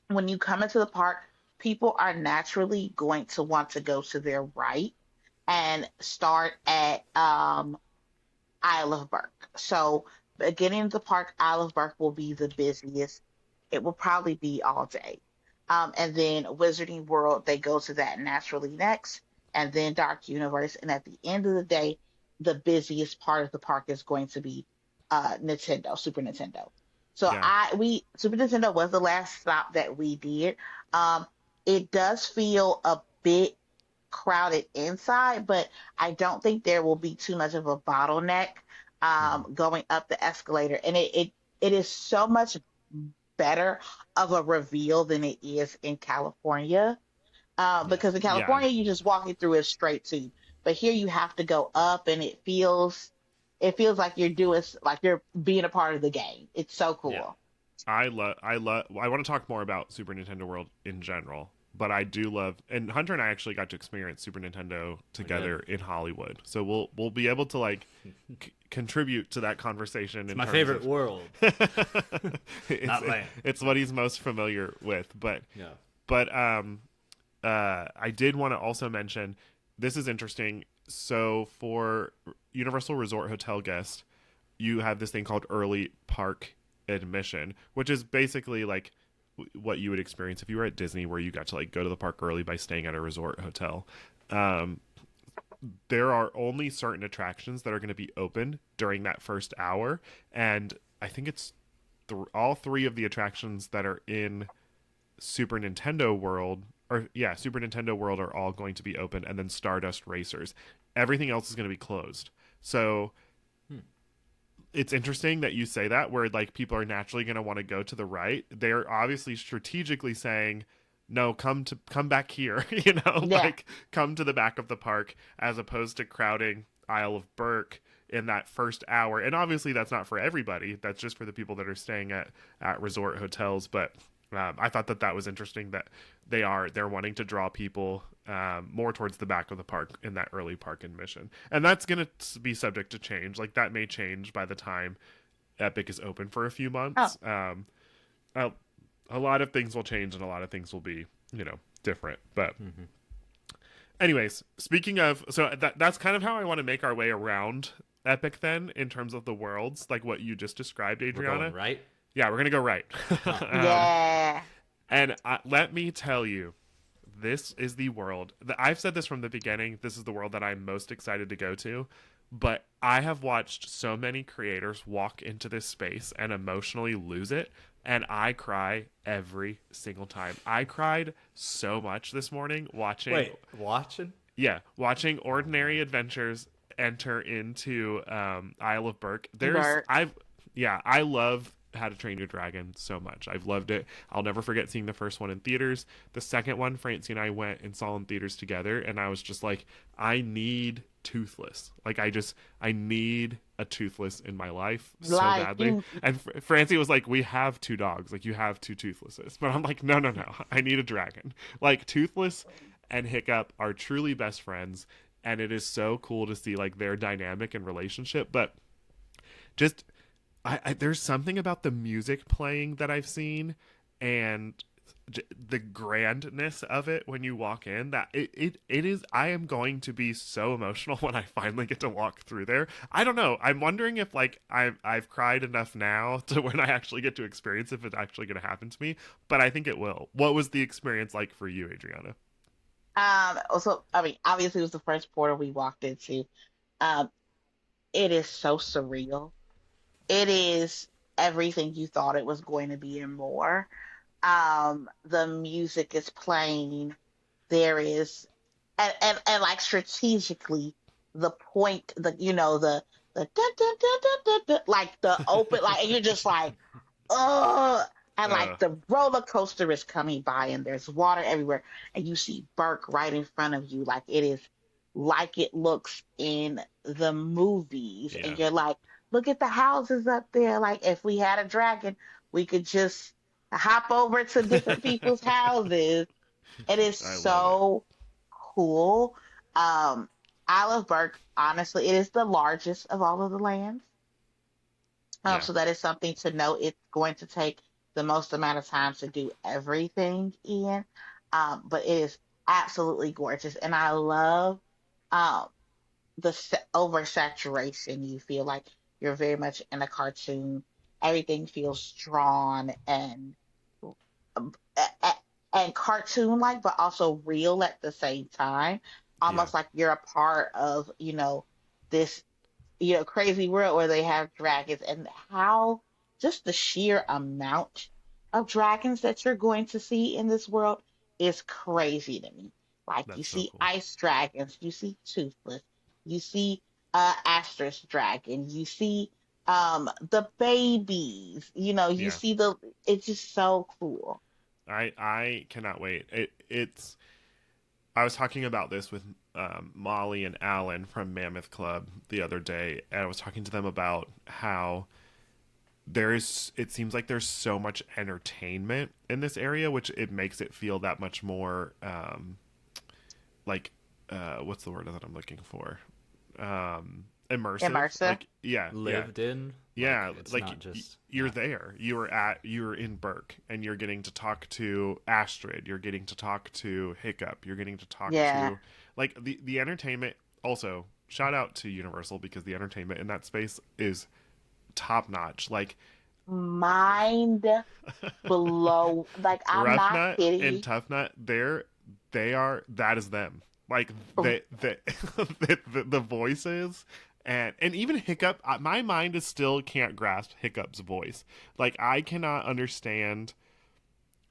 when you come into the park, people are naturally going to want to go to their right and start at Isle of Berk. So getting to the park, Isle of Berk will be the busiest. It will probably be all day. And then Wizarding World, they go to that naturally next, and then Dark Universe. And at the end of the day, the busiest part of the park is going to be Nintendo, Super Nintendo. So yeah, Super Nintendo was the last stop that we did. It does feel a bit crowded inside, but I don't think there will be too much of a bottleneck going up the escalator. And it is so much better of a reveal than it is in California. Because in yeah. California, you just walking through a straight tube, but here you have to go up, and it feels like you're being a part of the game. It's so cool. Yeah. I want to talk more about Super Nintendo World in general, but I do love, and Hunter and I actually got to experience Super Nintendo together in Hollywood, so we'll be able to like contribute to that conversation. It's in my terms favorite of, world. Not land. it's what he's most familiar with, but Yeah. I did want to also mention, this is interesting. So for Universal Resort Hotel guests, you have this thing called early park admission, which is basically like what you would experience if you were at Disney, where you got to like go to the park early by staying at a resort hotel. there are only certain attractions that are going to be open during that first hour, and I think it's all three of the attractions that are in Super Nintendo World, or yeah, Super Nintendo World are all going to be open, and then Stardust Racers. Everything else is going to be closed. So it's interesting that you say that, where like people are naturally going to want to go to the right. They're obviously strategically saying, no, come back here, Yeah. like come to the back of the park, as opposed to crowding Isle of Berk in that first hour. And obviously that's not for everybody. That's just for the people that are staying at resort hotels. But I thought that was interesting that they're wanting to draw people more towards the back of the park in that early park admission. And that's going to be subject to change. Like that may change by the time Epic is open for a few months. A lot of things will change and a lot of things will be, different. But anyways, speaking of, so that's kind of how I want to make our way around Epic then, in terms of the worlds, like what you just described, Adriana. We're going right? Yeah, we're going to go right. Yeah. And let me tell you, this is the world. I've said this from the beginning. This is the world that I'm most excited to go to. But I have watched so many creators walk into this space and emotionally lose it. And I cry every single time. I cried so much this morning watching. Wait, watching? Yeah, watching Ordinary Adventures enter into Isle of Berk. I love How to Train Your Dragon so much. I've loved it. I'll never forget seeing the first one in theaters. The second one, Francie and I went and saw in theaters together, and I was just like, I need Toothless. Like, I need a Toothless in my life so badly. And Francie was like, we have two dogs. Like, you have two Toothlesses. But I'm like, no. I need a dragon. Like, Toothless and Hiccup are truly best friends, and it is so cool to see, like, their dynamic and relationship. But just... there's something about the music playing that I've seen and the grandness of it when you walk in, that it is. I am going to be so emotional when I finally get to walk through there. I don't know. I'm wondering if like I've cried enough now to when I actually get to experience if it's actually going to happen to me. But I think it will. What was the experience like for you, Adriana? Also, I mean, obviously, it was the first portal we walked into. Um, it is so surreal. It is everything you thought it was going to be and more. The music is playing. There is, and like strategically, the point, the dun, dun, dun, dun, dun, dun, like the open, like, and you're just like, oh, and like the roller coaster is coming by, and there's water everywhere, and you see Berk right in front of you, like it is, like it looks in the movies, and you're like, look at the houses up there. Like if we had a dragon, we could just hop over to different people's houses. It is so cool. Isle of Berk, honestly, it is the largest of all of the lands. So that is something to note. It's going to take the most amount of time to do everything in. But it is absolutely gorgeous. And I love the oversaturation. You feel like you're very much in a cartoon. Everything feels drawn and cartoon-like, but also real at the same time. Almost like you're a part of, this, crazy world where they have dragons, and how just the sheer amount of dragons that you're going to see in this world is crazy to me. Like you see ice dragons, you see Toothless, you see Asterisk Dragon, you see the babies, you see it's just so cool. I cannot wait. I was talking about this with Molly and Alan from Mammoth Club the other day, and I was talking to them about how it seems like there's so much entertainment in this area, which it makes it feel that much more what's the word that I'm looking for? Immersive. Like, lived in. Yeah, it's like not just, you're there. You're in Berk, and you're getting to talk to Astrid. You're getting to talk to Hiccup. You're getting to talk to like the entertainment. Also, shout out to Universal, because the entertainment in that space is top notch. Like mind blow. Like I'm Rough not Nut kidding. and Tough Nut, that is them. Like the voices and even Hiccup. My mind is still can't grasp Hiccup's voice. Like I cannot understand.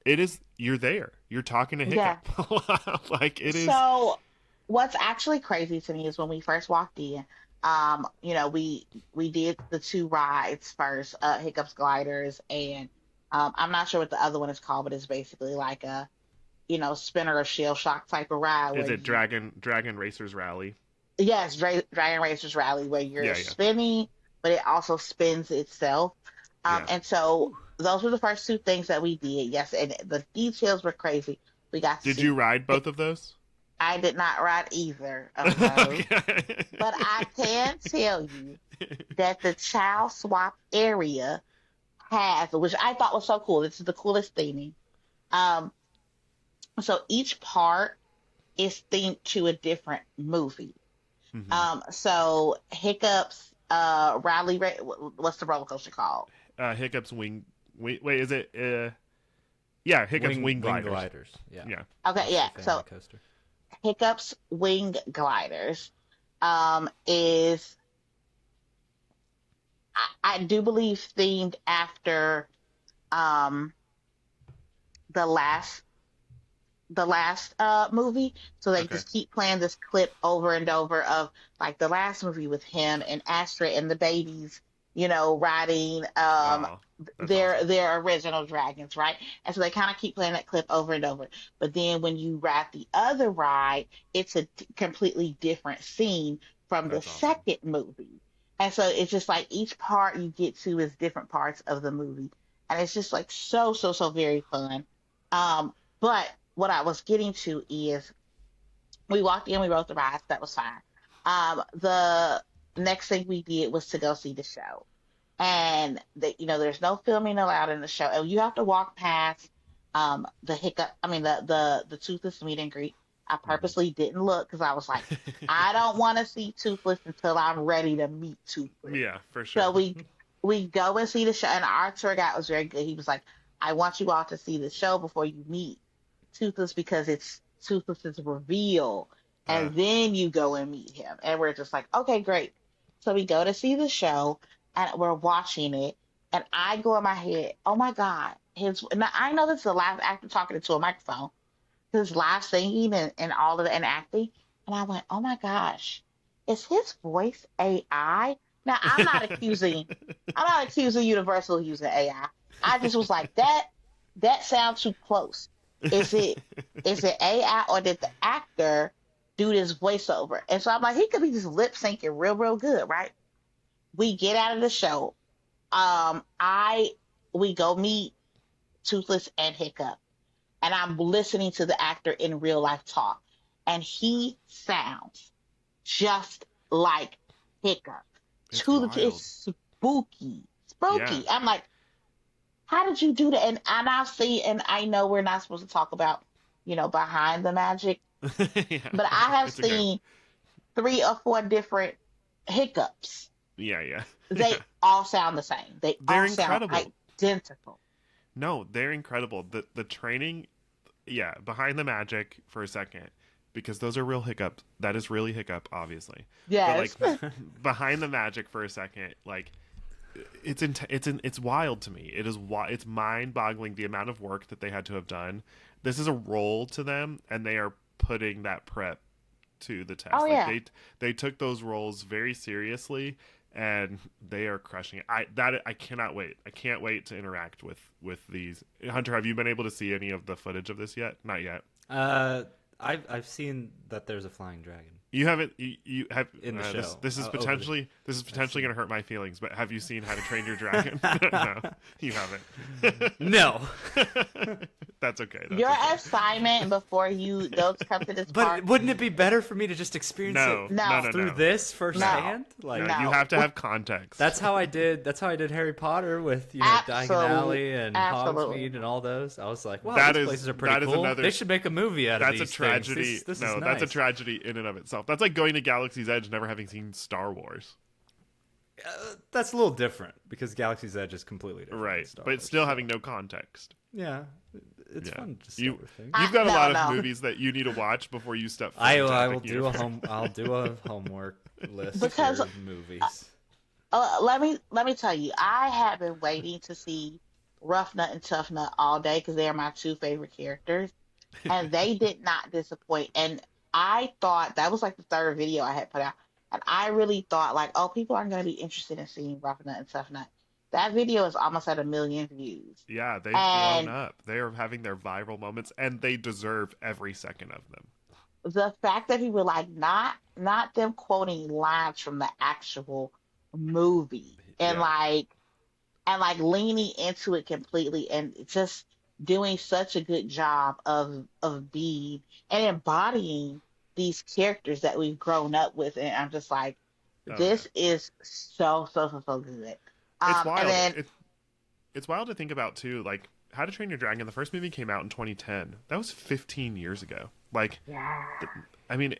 It is you're there. You're talking to Yeah. Hiccup. Like it is. So what's actually crazy to me is when we first walked in, we did the two rides first, Hiccup's Gliders, and I'm not sure what the other one is called, but it's basically like a, spinner or shell shock type of ride Is where it Dragon Racers Rally? yes, Dragon Racers Rally where you're Yeah, yeah, spinning, but it also spins itself. yeah. And so those were the first two things that we did. Yes, and the details were crazy. We got to Did see. you ride both of those? I did not ride either of those, Okay. but I can tell you that the child swap area has, which I thought was so cool. This is the coolest theming. Um, so each part is themed to a different movie. So Hiccups, what's the roller coaster called? Hiccup's wait, is it? Yeah, Hiccup's wing gliders. Yeah. Yeah. Okay, yeah. Family So coaster. Hiccups Wing Gliders is I do believe themed after um the last movie. So they Okay. just keep playing this clip over and over of like the last movie with him and Astrid and the babies, riding Oh, that's their awesome. their original dragons, right? And so they kind of keep playing that clip over and over. But then when you ride the other ride, it's a completely different scene from the That's awesome. second movie. And so it's just like each part you get to is different parts of the movie. And it's just like so, so, so very fun. But what I was getting to is we walked in, we rode the rides, that was fine. The next thing we did was to go see the show. And there's no filming allowed in the show. And you have to walk past the Toothless meet and greet. I purposely didn't look because I was like, I don't want to see Toothless until I'm ready to meet Toothless. Yeah, for sure. So we go and see the show, and our tour guide was very good. He was like, I want you all to see the show before you meet Toothless because it's Toothless's reveal, and then you go and meet him. And we're just like, okay, great. So we go to see the show, and we're watching it, and I go in my head, oh my God, now I know this is a live actor talking into a microphone, his live singing and all of the and acting, and I went, oh my gosh, is his voice AI? Now I'm not accusing Universal using AI. I just was like, that sounds too close. Is it AI or did the actor do this voiceover? And so I'm like, he could be just lip syncing real, real good, right? We get out of the show. We go meet Toothless and Hiccup, and I'm listening to the actor in real life talk, and he sounds just like Hiccup. It's It's spooky. Yeah. I'm like, how did you do that? And I know we're not supposed to talk about, behind the magic, Yeah. but I have It's okay. seen 3 or 4 different Hiccups. Yeah. They all sound the same. They're all incredible. sound identical. No, they're incredible. The training, yeah, behind the magic for a second, because those are real Hiccups. That is really Hiccup, obviously. Yes. But like behind the magic for a second, like it's wild to me. It's mind-boggling the amount of work that they had to have done. This is a role to them, and they are putting that prep to the test. Oh, like yeah. they took those roles very seriously, and they are crushing it. I cannot wait. I can't wait to interact with these. Hunter, have you been able to see any of the footage of this yet? Not yet. I've seen that there's a flying dragon. You haven't. You have In the show. This is Over potentially going to hurt my feelings. But have you seen How to Train Your Dragon? No, you haven't. No. That's okay. That's Your okay. assignment before you go to come to this But park. wouldn't it be better for me to just experience No, it No. through this firsthand? Like No, you have to have context. that's how I did Harry Potter with Diagon Alley and Absolutely. Hogsmeade and all those. I was like, wow, That these is- places are pretty that is cool. another- They should make a movie out of that's a these tragedy. things. This No, is that's a nice. tragedy in and of itself. That's like going to Galaxy's Edge, never having seen Star Wars. That's a little different because Galaxy's Edge is completely different. Right, than Star but Wars, still so- having no context. Yeah, It's Yeah. fun to discover things. You've got a lot of No. movies that you need to watch before you step foot I into will Epic do Universe. I'll do a homework list Because here of movies. let me tell you, I have been waiting to see Rough Nut and Tough Nut all day because they are my two favorite characters, and they did not disappoint. And I thought that was like the third video I had put out, and I really thought like, oh, people aren't going to be interested in seeing Rough Nut and Tough Nut. That video is almost at 1 million views, Yeah, they've blown and up. They are having their viral moments, and they deserve every second of them. the fact that people were like not them quoting lines from the actual movie and Yeah. like leaning into it completely and just doing such a good job of being and embodying these characters that we've grown up with, and I'm just like, Oh yeah. this is so good. It's And wild. then It's wild to think about too. Like How to Train Your Dragon, the first movie came out in 2010. That was 15 years ago. Like, yeah, I mean,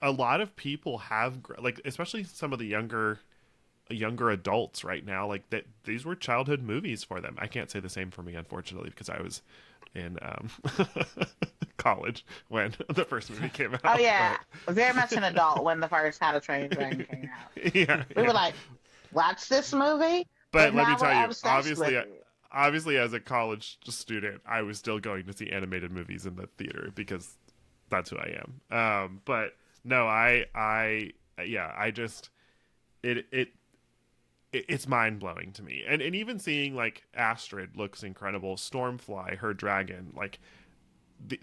a lot of people have like, especially some of the younger adults right now. Like that, these were childhood movies for them. I can't say the same for me, unfortunately, because I was in college when the first movie came out. oh yeah, very much an adult when the first How to Train Your Dragon came out. But, yeah, We yeah. were like, watch this movie. But let me now we're tell you, obsessed with it. obviously, as a college student, I was still going to see animated movies in the theater because that's who I am. But no, yeah, I just it's mind blowing to me, and even seeing like Astrid looks incredible, Stormfly, her dragon, like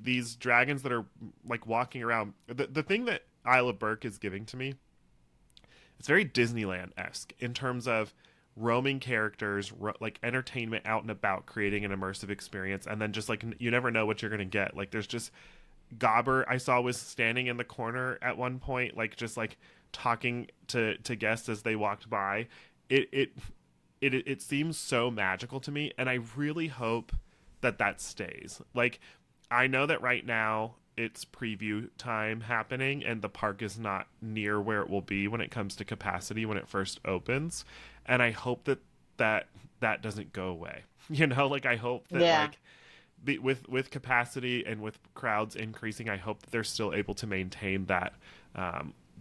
these dragons that are like walking around. The thing that Isle of Berk is giving to me, it's very Disneyland-esque in terms of roaming characters, like entertainment out and about, creating an immersive experience, and then just like you never know what you're gonna get. Like there's just Gobber I saw was standing in the corner at one point, like just like talking to guests as they walked by. It seems so magical to me, and I really hope that stays. Like I know that right now it's preview time happening, and the park is not near where it will be when it comes to capacity when it first opens, and I hope that doesn't go away. You know, like I hope that Yeah. like with capacity and with crowds increasing, I hope that they're still able to maintain that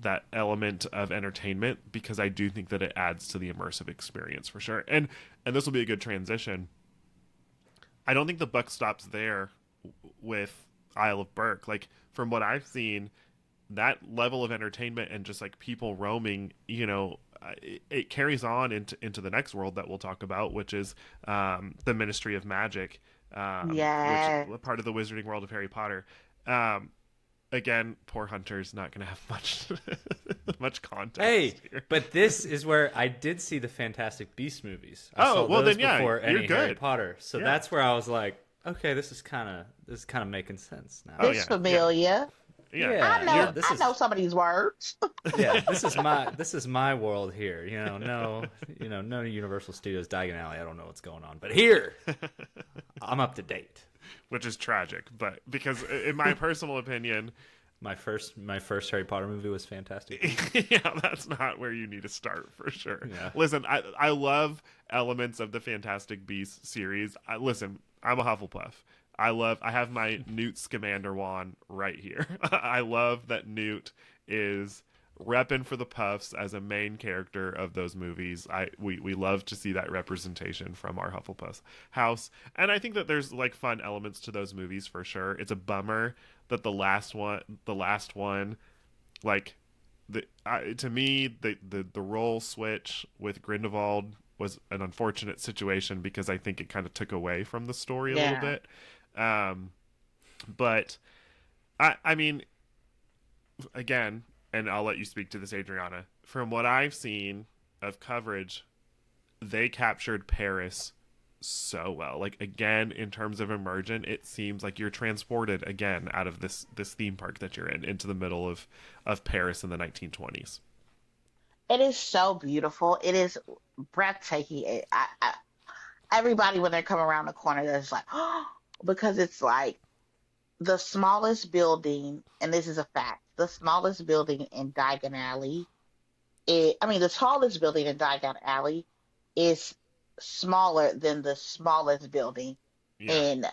that element of entertainment, because I do think that it adds to the immersive experience for sure. And this will be a good transition. I don't think the buck stops there with Isle of Berk. Like from what I've seen, that level of entertainment and just like people roaming, you know, it carries on into the next world that we'll talk about, which is the Ministry of Magic, Yeah. which part of the Wizarding World of Harry Potter. Again, poor Hunter's not going to have much context. Hey, here. but this is where I did see the Fantastic Beasts movies. I Oh, saw well, those then, yeah, before you're any Harry good. Potter. So Yeah. that's where I was like, okay, this is kind of making sense now. Oh, It's yeah, familiar. Yeah. I know. Yeah, this I is- know some of these words. Yeah, this is my world here. No Universal Studios Diagon Alley. I don't know what's going on, but here I'm up to date. Which is tragic, but because in my personal opinion, My first Harry Potter movie was fantastic. yeah, that's not where you need to start for sure. Yeah. Listen, I love elements of the Fantastic Beasts series. Listen, I'm a Hufflepuff. I have my Newt Scamander wand right here. I love that Newt is repping for the Puffs as a main character of those movies. We love to see that representation from our Hufflepuff house, and I think that there's like fun elements to those movies for sure. It's a bummer that the last one, like to me the role switch with Grindelwald was an unfortunate situation because I think it kind of took away from the story a little Yeah. bit. But I mean, again, and I'll let you speak to this, Adriana. From what I've seen of coverage, they captured Paris so well. Like again, in terms of immersion, it seems like you're transported again out of this theme park that you're in into the middle of Paris in the 1920s. It is so beautiful. It is breathtaking. Everybody, when they come around the corner, they're just like, oh, because it's like the smallest building, and this is a fact, the smallest building in Diagon Alley, the tallest building in Diagon Alley is smaller than the smallest building Yeah. in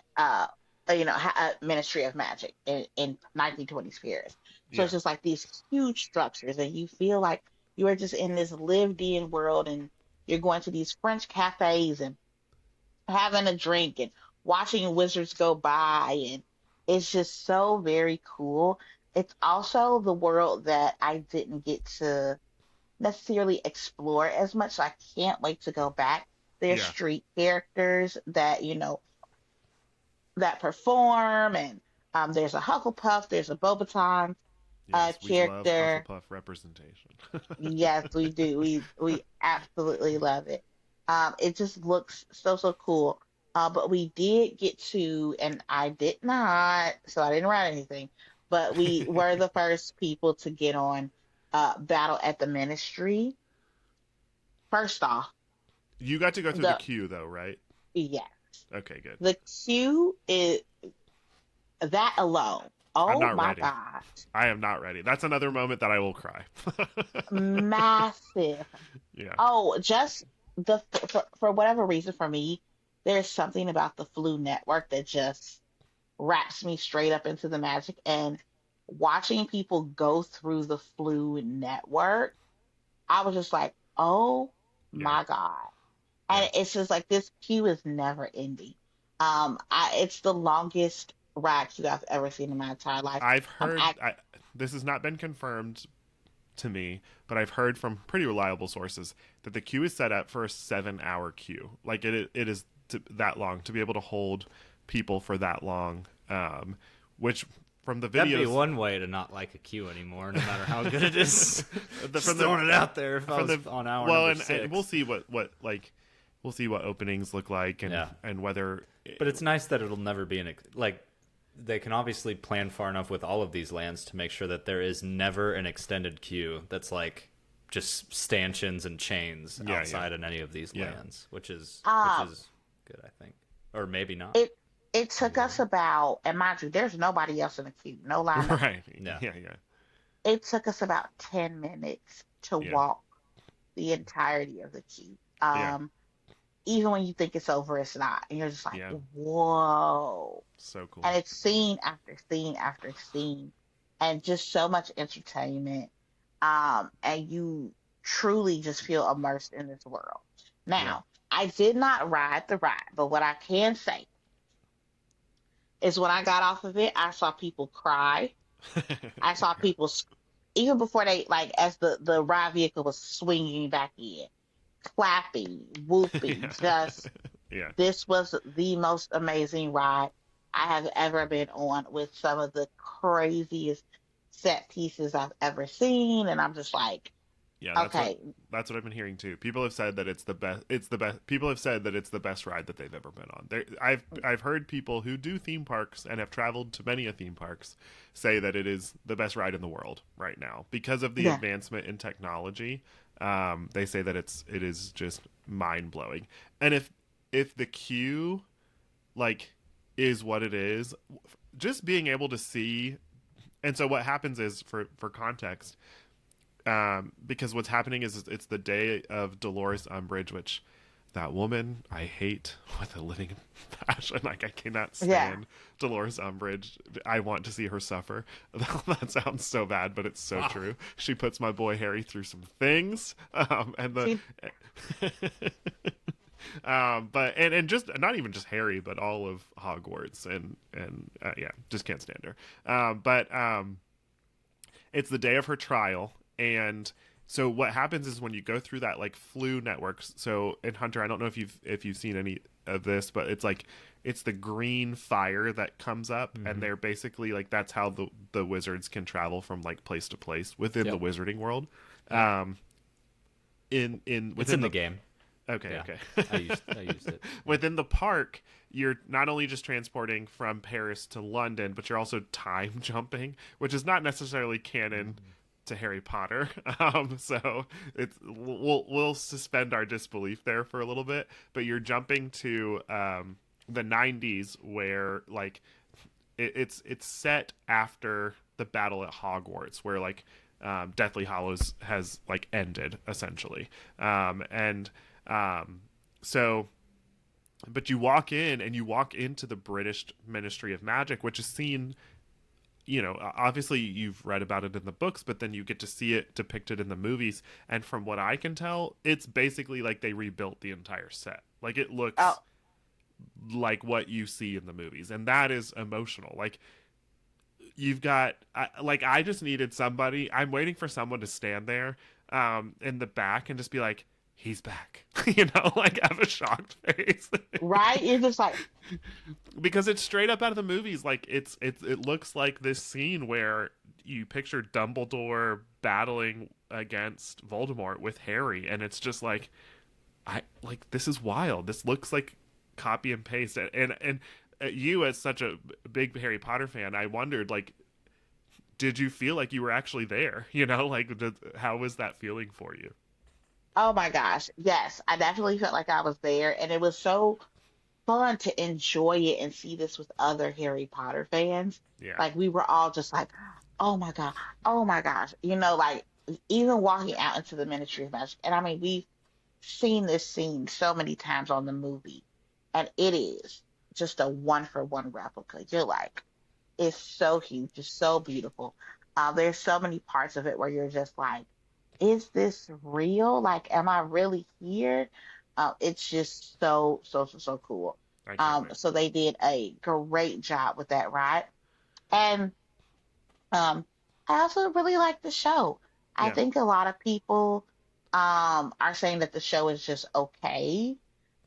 Ministry of Magic in 1920s Paris. So Yeah. it's just like these huge structures, and you feel like you are just in this lived-in world, and you're going to these French cafes and having a drink and watching wizards go by, and it's just so very cool. It's also the world that I didn't get to necessarily explore as much, so I can't wait to go back. There's Yeah. street characters that that perform, and there's a Hufflepuff, there's a Bobaton Yes, we love character. Hufflepuff representation. Yes, we do. We absolutely love it. It just looks so cool. But we did get to, and I did not, so I didn't write anything. But we were the first people to get on Battle at the Ministry. First off, You got to go through the the queue though, right? yes, Okay, good. the queue is that alone. I'm Oh not my ready. God, I am not ready. That's another moment that I will cry. massive. Yeah. Oh, just for whatever reason, for me, there's something about the Flu Network that just wraps me straight up into the magic. And watching people go through the Flu Network, I was just like, oh Yeah. my God. Yeah. And it's just like this queue is never ending. It's the longest ride queue I've ever seen in my entire life. I've I'm heard act- this has not been confirmed to me, but I've heard from pretty reliable sources that the queue is set up for a 7-hour queue. Like it is that long to be able to hold people for that long. Which from the That'd be videos, one way to not like a queue anymore, no matter how good it is. Just from the- throwing it out there. If I from was the on hour well, number and, six. and we'll see what like we'll see what openings look like, and Yeah. and whether. But it's nice that it'll never be like they can obviously plan far enough with all of these lands to make sure that there is never an extended queue that's like just stanchions and chains Yeah, outside in any of these Yeah. lands, which is um, good, I think, or maybe not. it it took us about, and mind you, there's nobody else in the queue, no line. Right. Yeah. Yeah. It took us about 10 minutes to Yeah. walk the entirety of the queue. Yeah. Even when you think it's over, it's not. And you're just like, Yeah. whoa. So cool. And it's scene after scene after scene, and just so much entertainment. And you truly just feel immersed in this world. Now, I did not ride the ride, but what I can say is when I got off of it, I saw people cry. I saw people, even before they, like, as the ride vehicle was swinging back in, clapping, whooping, just, Yeah. this was the most amazing ride I have ever been on, with some of the craziest set pieces I've ever seen. And I'm just like, Yeah, okay, that's what I've been hearing too. People have said that it's the best. It's the best. People have said that it's the best ride that they've ever been on. I've heard people who do theme parks and have traveled to many of theme parks say that it is the best ride in the world right now because of the yeah, advancement in technology. They say that it is just mind blowing. And if the queue like is what it is, just being able to see. And so what happens is, for context, because what's happening is it's the day of Dolores Umbridge, which that woman I hate with a living passion. Like, I cannot yeah. stand Dolores Umbridge. I want to see her suffer. That sounds so bad, but it's so true. She puts my boy Harry through some things, and the. But just not even just Harry, but all of Hogwarts, and yeah, just can't stand her. But it's the day of her trial, and so what happens is when you go through that like Flu networks. So in Hunter, I don't know if you've seen any of this, but it's the green fire that comes up, and they're basically like that's how the wizards can travel from like place to place within the wizarding world. Within It's in the game. Okay, Yeah. okay. I used it. Within the park, you're not only just transporting from Paris to London, but you're also time jumping, which is not necessarily canon to Harry Potter. So we'll suspend our disbelief there for a little bit. But you're jumping to the 90s, where like it's set after the battle at Hogwarts, where like Deathly Hallows has like ended essentially, so But you walk in and you walk into the British Ministry of Magic, which is seen, obviously you've read about it in the books, but then you get to see it depicted in the movies. And from what I can tell, it's basically like they rebuilt the entire set. Like it looks Oh, like what you see in the movies. And that is emotional. Like you've got, I just needed somebody. I'm waiting for someone to stand there in the back and just be like, he's back. Like have a shocked face. right. You're just like, Because it's straight up out of the movies. Like it looks like this scene where you picture Dumbledore battling against Voldemort with Harry, and it's just like, I like this is wild. This looks like copy and paste. And you as such a big Harry Potter fan, I wondered like, did you feel like you were actually there? Like how was that feeling for you? oh my gosh, yes, I definitely felt like I was there, and it was so fun to enjoy it and see this with other Harry Potter fans. Yeah, Like we were all just like, oh my God, oh my gosh, like even walking out into the Ministry of Magic, and I mean we've seen this scene so many times on the movie, and it is just a one for one replica. You're like, it's so huge, it's so beautiful. There's so many parts of it where you're just like, is this real? Like, am I really here? It's just so, so, so, so cool. I can't wait. So they did a great job with that, right? And I also really like the show. I Yeah. think a lot of people are saying that the show is just okay.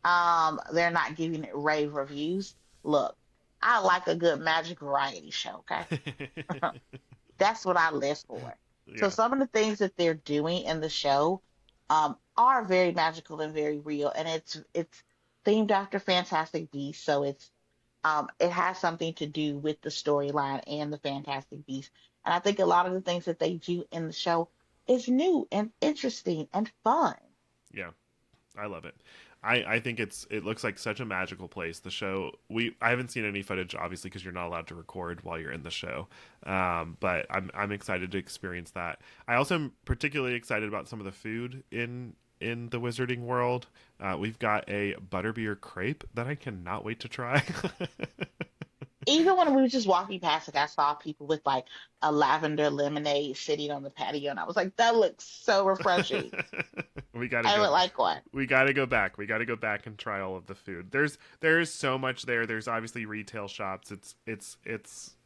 They're not giving it rave reviews. Look, I like a good magic variety show, okay? That's what I live for. So Yeah. some of the things that they're doing in the show are very magical and very real, and it's themed after Fantastic Beasts, so it has something to do with the storyline and the Fantastic Beasts. And I think a lot of the things that they do in the show is new and interesting and fun. Yeah. I love it. I think it looks like such a magical place. The show I haven't seen any footage obviously because you're not allowed to record while you're in the show, but I'm excited to experience that. I also am particularly excited about some of the food in the Wizarding World. We've got a butterbeer crepe that I cannot wait to try. Even when we were just walking past, like I saw people with like a lavender lemonade sitting on the patio, and I was like, that looks so refreshing. we gotta I go. would like one. We got to go back. We got to go back and try all of the food. There's so much there. There's obviously retail shops. It's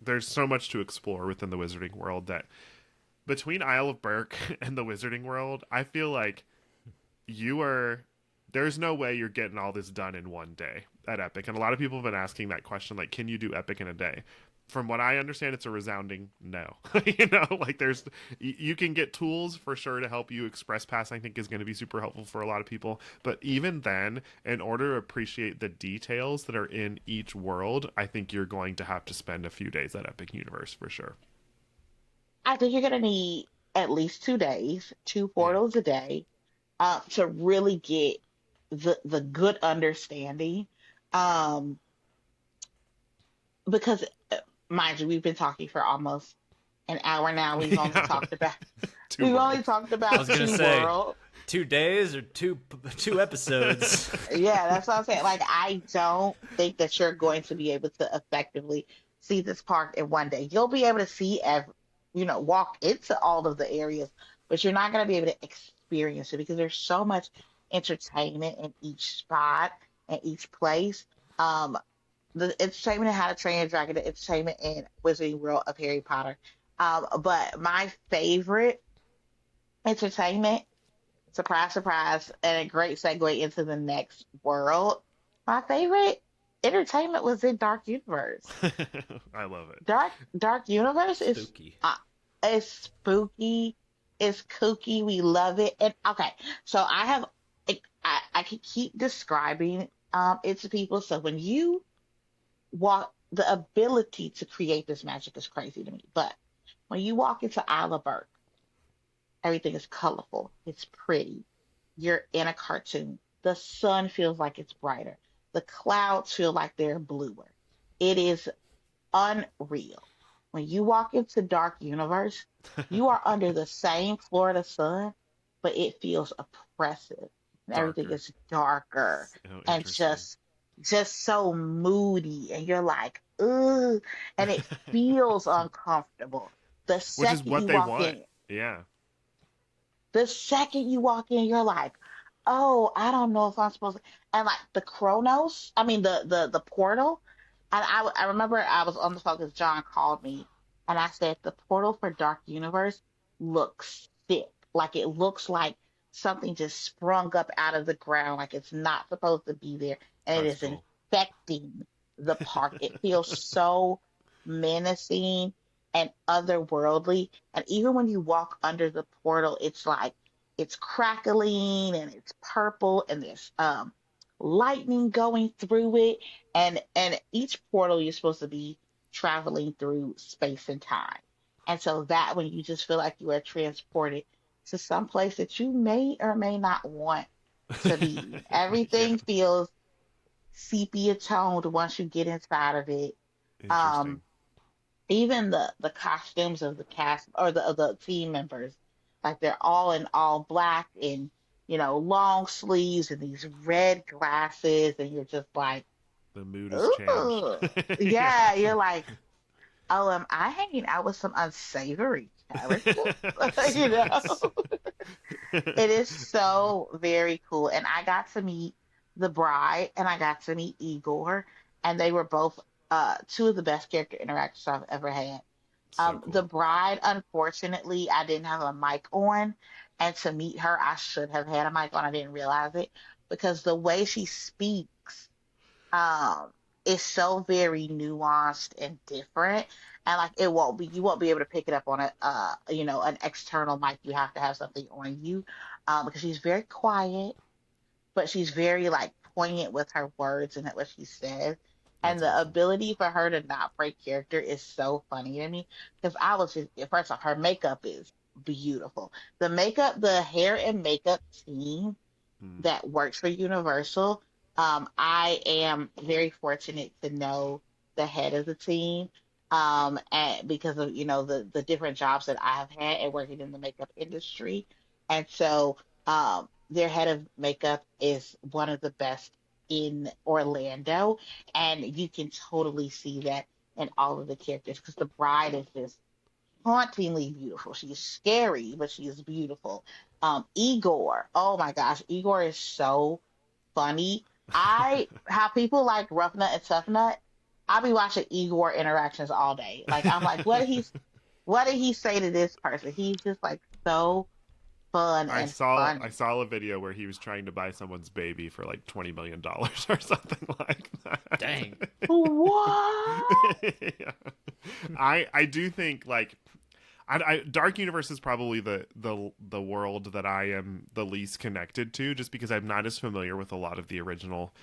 there's so much to explore within the Wizarding World that between Isle of Berk and the Wizarding World, I feel like you are there's no way you're getting all this done in one day at Epic. And a lot of people have been asking that question like can you do Epic in a day? From what I understand, it's a resounding no. Like you can get tools for sure to help you. Express Pass, I think, is going to be super helpful for a lot of people. But even then, in order to appreciate the details that are in each world, I think you're going to have to spend a few days at Epic Universe for sure. I think you're gonna need at least 2 days, two Yeah. portals a day, to really get the good understanding. Um, because mind you, we've been talking for almost an hour now. We've only Yeah. talked about Two we've only worlds. talked I about was gonna two say worlds. 2 days or two episodes. Yeah, that's what I'm saying. Like, I don't think that you're going to be able to effectively see this park in one day. You'll be able to see, walk into all of the areas, but you're not going to be able to experience it because there's so much entertainment in each spot and each place. Um, the entertainment in How to Train Your Dragon, the entertainment in Wizarding World of Harry Potter. But my favorite entertainment, surprise, surprise, and a great segue into the next world. My favorite entertainment was in Dark Universe. I love it. Dark Universe is Spooky. it's spooky, it's kooky. We love it. And okay, so I can keep describing it to people. So when you walk, the ability to create this magic is crazy to me. But when you walk into Isle of Berk, everything is colorful. It's pretty. You're in a cartoon. The sun feels like it's brighter. The clouds feel like they're bluer. It is unreal. When you walk into Dark Universe, you are under the same Florida sun, but it feels oppressive. And everything Darker. is darker Oh, and interesting. just just so moody, and you're like, ugh, and it feels uncomfortable. The Which is second what you they walk want. in, Yeah. the second you walk in, you're like, oh, I don't know if I'm supposed to. And like the Chronos, I mean the portal. And I remember I was on the phone because John called me, and I said the portal for Dark Universe looks sick. Like it looks like something just sprung up out of the ground, like it's not supposed to be there, and it That's is cool. infecting the park. It feels so menacing and otherworldly. And even when you walk under the portal, it's like it's crackling and it's purple and there's lightning going through it. And each portal you're supposed to be traveling through space and time. And so that when you just feel like you are transported to some place that you may or may not want to be. Yeah. Everything feels sepia toned once you get inside of it. Interesting. Um, Even the costumes of the cast or the of the team members, like they're all in all black and long sleeves and these red glasses, and you're just like, The mood has changed. ooh, Yeah. yeah, you're like, oh, am I hanging out with some unsavory characters? you know, Suspects. it is so very cool, and I got to meet the bride and I got to meet Igor, and they were both two of the best character interactions I've ever had. So The cool. bride, unfortunately, I didn't have a mic on, and to meet her, I should have had a mic on. I didn't realize it because the way she speaks, um, is so very nuanced and different, and like you won't be able to pick it up on an external mic. You have to have something on you, because she's very quiet, but she's very like poignant with her words and what she says. And That's the awesome. ability for her to not break character is so funny to me because I was just first off, her makeup is beautiful. The hair and makeup team Mm, that works for Universal. I am very fortunate to know the head of the team, and because of the different jobs that I have had and working in the makeup industry, and so their head of makeup is one of the best in Orlando, and you can totally see that in all of the characters because the bride is just hauntingly beautiful. She's scary, but she is beautiful. Igor, oh my gosh, Igor is so funny. I how people like Rough Nut and Tough Nut. I'll be watching Igor interactions all day. Like I'm like, what did he say to this person? He's just like so fun I and saw I funny. saw a video where he was trying to buy someone's baby for like $20 million or something like Dang. that. What? Yeah. I do think like Dark Universe is probably the world that I am the least connected to, just because I'm not as familiar with a lot of the original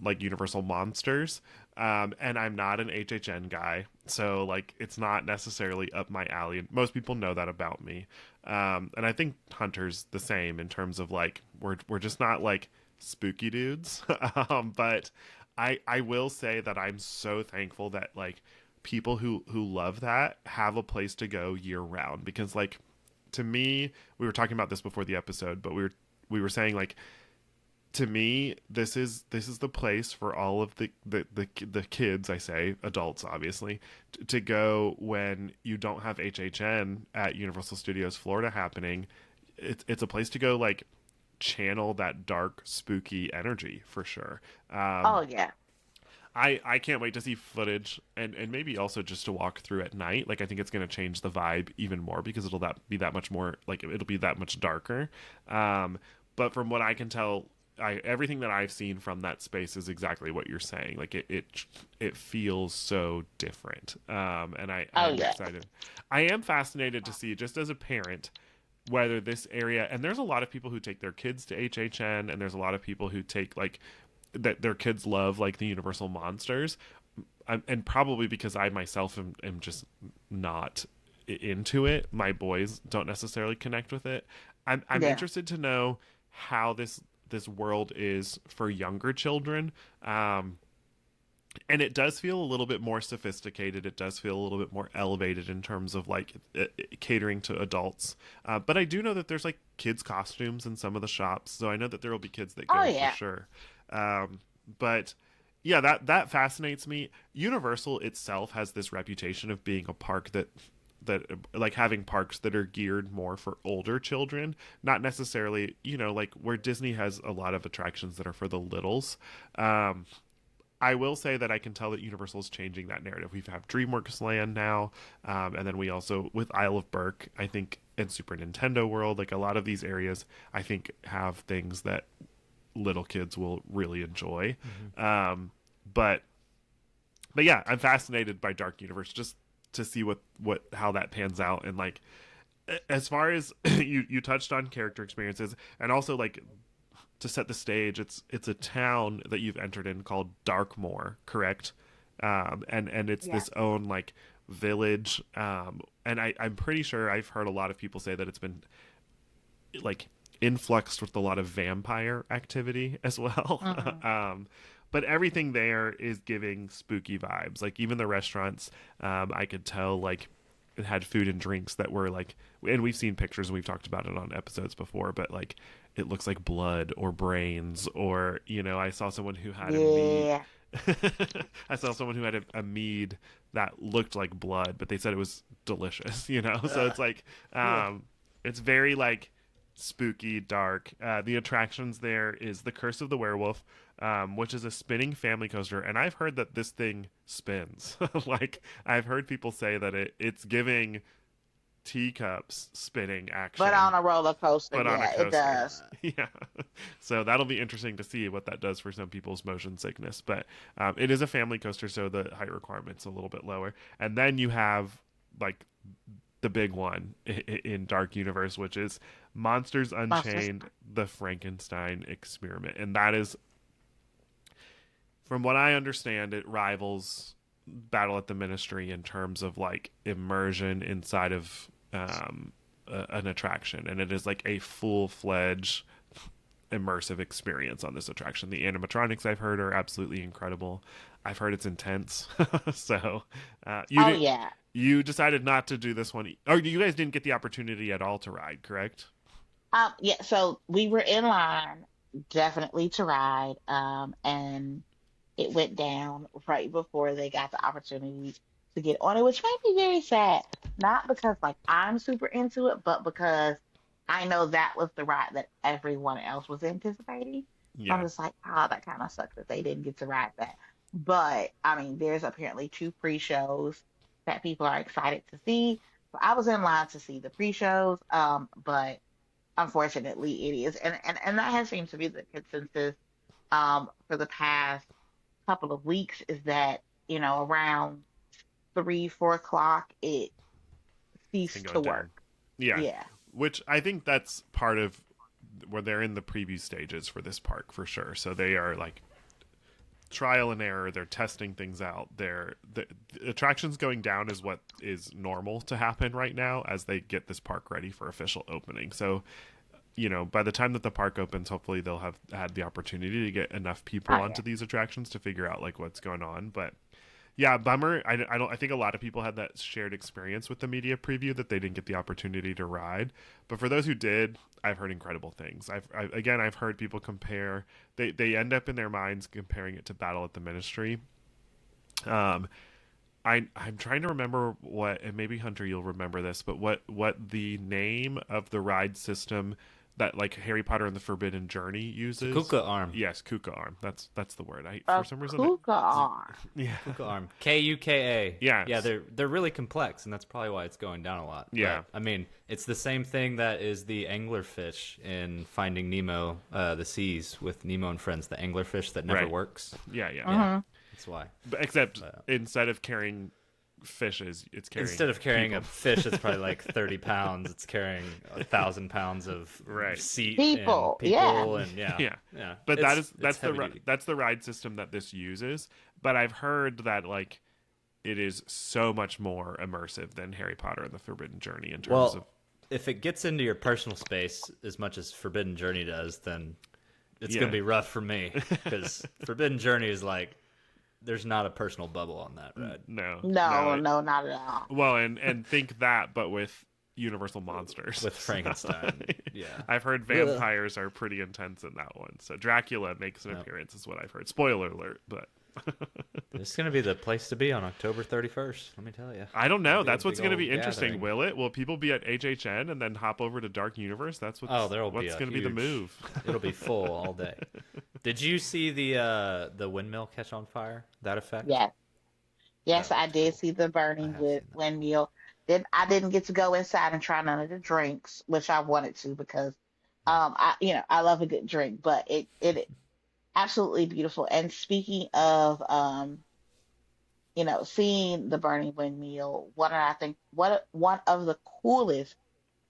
like Universal monsters, and I'm not an HHN guy, so like it's not necessarily up my alley. Most people know that about me, and I think Hunter's the same in terms of like we're just not like spooky dudes, but I will say that I'm so thankful that like people who love that have a place to go year round, because like to me, we were talking about this before the episode, but we were saying like to me this is the place for all of the kids, I say adults obviously, to go when you don't have HHN at Universal Studios Florida happening. It's a place to go like channel that dark spooky energy for sure. Oh yeah, I can't wait to see footage, and maybe also just to walk through at night. Like I think it's going to change the vibe even more because be that much more like it'll be that much darker. But from what I can tell, everything that I've seen from that space is exactly what you're saying. Like it feels so different. And oh I'm yeah, excited. I am fascinated to see, just as a parent, whether this area, and there's a lot of people who take their kids to HHN, and there's a lot of people who take like that their kids love like the Universal monsters. And probably because I myself am just not into it. My boys don't necessarily connect with it. I'm yeah. interested to know how this world is for younger children. And it does feel a little bit more sophisticated. It does feel a little bit more elevated in terms of like catering to adults. But I do know that there's like kids costumes in some of the shops, so I know that there will be kids that Oh go for yeah. sure. But Yeah, that fascinates me. Universal itself has this reputation of being a park that like having parks that are geared more for older children, not necessarily, like where Disney has a lot of attractions that are for the littles. I will say that I can tell that Universal is changing that narrative. We have DreamWorks Land now, and then we also, with Isle of Berk, I think, and Super Nintendo World, like a lot of these areas, I think have things that little kids will really enjoy. But yeah, I'm fascinated by Dark Universe just to see how that pans out. And like, as far as you touched on character experiences, and also like, to set the stage, it's a town that you've entered in called Darkmoor, correct? And it's this own like village, and I'm pretty sure I've heard a lot of people say that it's been like influxed with a lot of vampire activity as well. But everything there is giving spooky vibes. Like even the restaurants, I could tell like it had food and drinks that were like, and we've seen pictures and we've talked about it on episodes before, but like it looks like blood or brains, or I saw someone who had a mead. I saw someone who had a mead that looked like blood, but they said it was delicious. So it's like it's very like spooky, dark. The attractions there is the Curse of the Werewolf, which is a spinning family coaster, and I've heard that this thing spins. Like I've heard people say that it's giving teacups spinning action, but on a roller coaster. But on a coaster. It does. Yeah. So that'll be interesting to see what that does for some people's motion sickness. But it is a family coaster, so the height requirement's a little bit lower. And then you have like the big one in Dark Universe, which is Monsters Unchained: The Frankenstein Experiment. And that is, from what I understand, it rivals Battle at the Ministry in terms of like immersion inside of an attraction, and it is like a full-fledged immersive experience on this attraction. The animatronics I've heard are absolutely incredible. I've heard it's intense. So you decided not to do this one, or you guys didn't get the opportunity at all to ride, correct? Yeah, so we were in line definitely to ride, and it went down right before they got the opportunity to get on it, which made me very sad. Not because like I'm super into it, but because I know that was the ride that everyone else was anticipating. Yeah. I'm just like, that kind of sucks that they didn't get to ride that. But I mean, there's apparently 2 pre-shows that people are excited to see. So I was in line to see the pre-shows, but unfortunately it is, and that has seemed to be the consensus for the past couple of weeks, is that around 3-4 o'clock it ceased to work. Yeah, which I think that's part of where they're in the preview stages for this park for sure. So they are like trial and error. They're testing things out. The attractions going down is what is normal to happen right now as they get this park ready for official opening. So by the time that the park opens, hopefully they'll have had the opportunity to get enough people onto these attractions to figure out like what's going on. But yeah, bummer. I think a lot of people had that shared experience with the media preview that they didn't get the opportunity to ride. But for those who did, I've heard incredible things. I've heard people compare. They end up in their minds comparing it to Battle at the Ministry. I'm trying to remember what, and maybe Hunter, you'll remember this, but what the name of the ride system that like Harry Potter and the Forbidden Journey uses. Kuka arm. Yes, Kuka arm. That's the word. For some reason. Kuka arm. Yeah. Kuka arm. Kuka. Yeah. Yeah, they're really complex, and that's probably why it's going down a lot. Yeah. But, I mean, it's the same thing that is the anglerfish in Finding Nemo, the seas with Nemo and friends. The anglerfish that never works. Yeah. Uh-huh. That's why. But except instead of carrying fishes, it's carrying instead of carrying people. A fish that's probably like 30 pounds, it's carrying 1,000 pounds of seat people and yeah. But that's the ride system that this uses. But I've heard that like it is so much more immersive than Harry Potter and the Forbidden Journey in terms of. If it gets into your personal space as much as Forbidden Journey does, then it's gonna be rough for me, because Forbidden Journey is like, there's not a personal bubble on that ride. No, not at all. Well, and think that, but with Universal monsters. With Frankenstein. Yeah. I've heard vampires are pretty intense in that one. So Dracula makes an appearance, is what I've heard. Spoiler alert, but It's going to be the place to be on October 31st. Let me tell you. I don't know. It'll be a That's what's big going to be old interesting. gathering. Will it? Will people be at HHN and then hop over to Dark Universe? That's what's There'll be going to be the move. It'll be full all day. Did you see the windmill catch on fire? That effect? Yes. Yes, That I was did cool. see the I burning have with seen that. windmill. Then I didn't get to go inside and try none of the drinks, which I wanted to because Yeah. I love a good drink, but it absolutely beautiful. And speaking of seeing the burning windmill, one of the coolest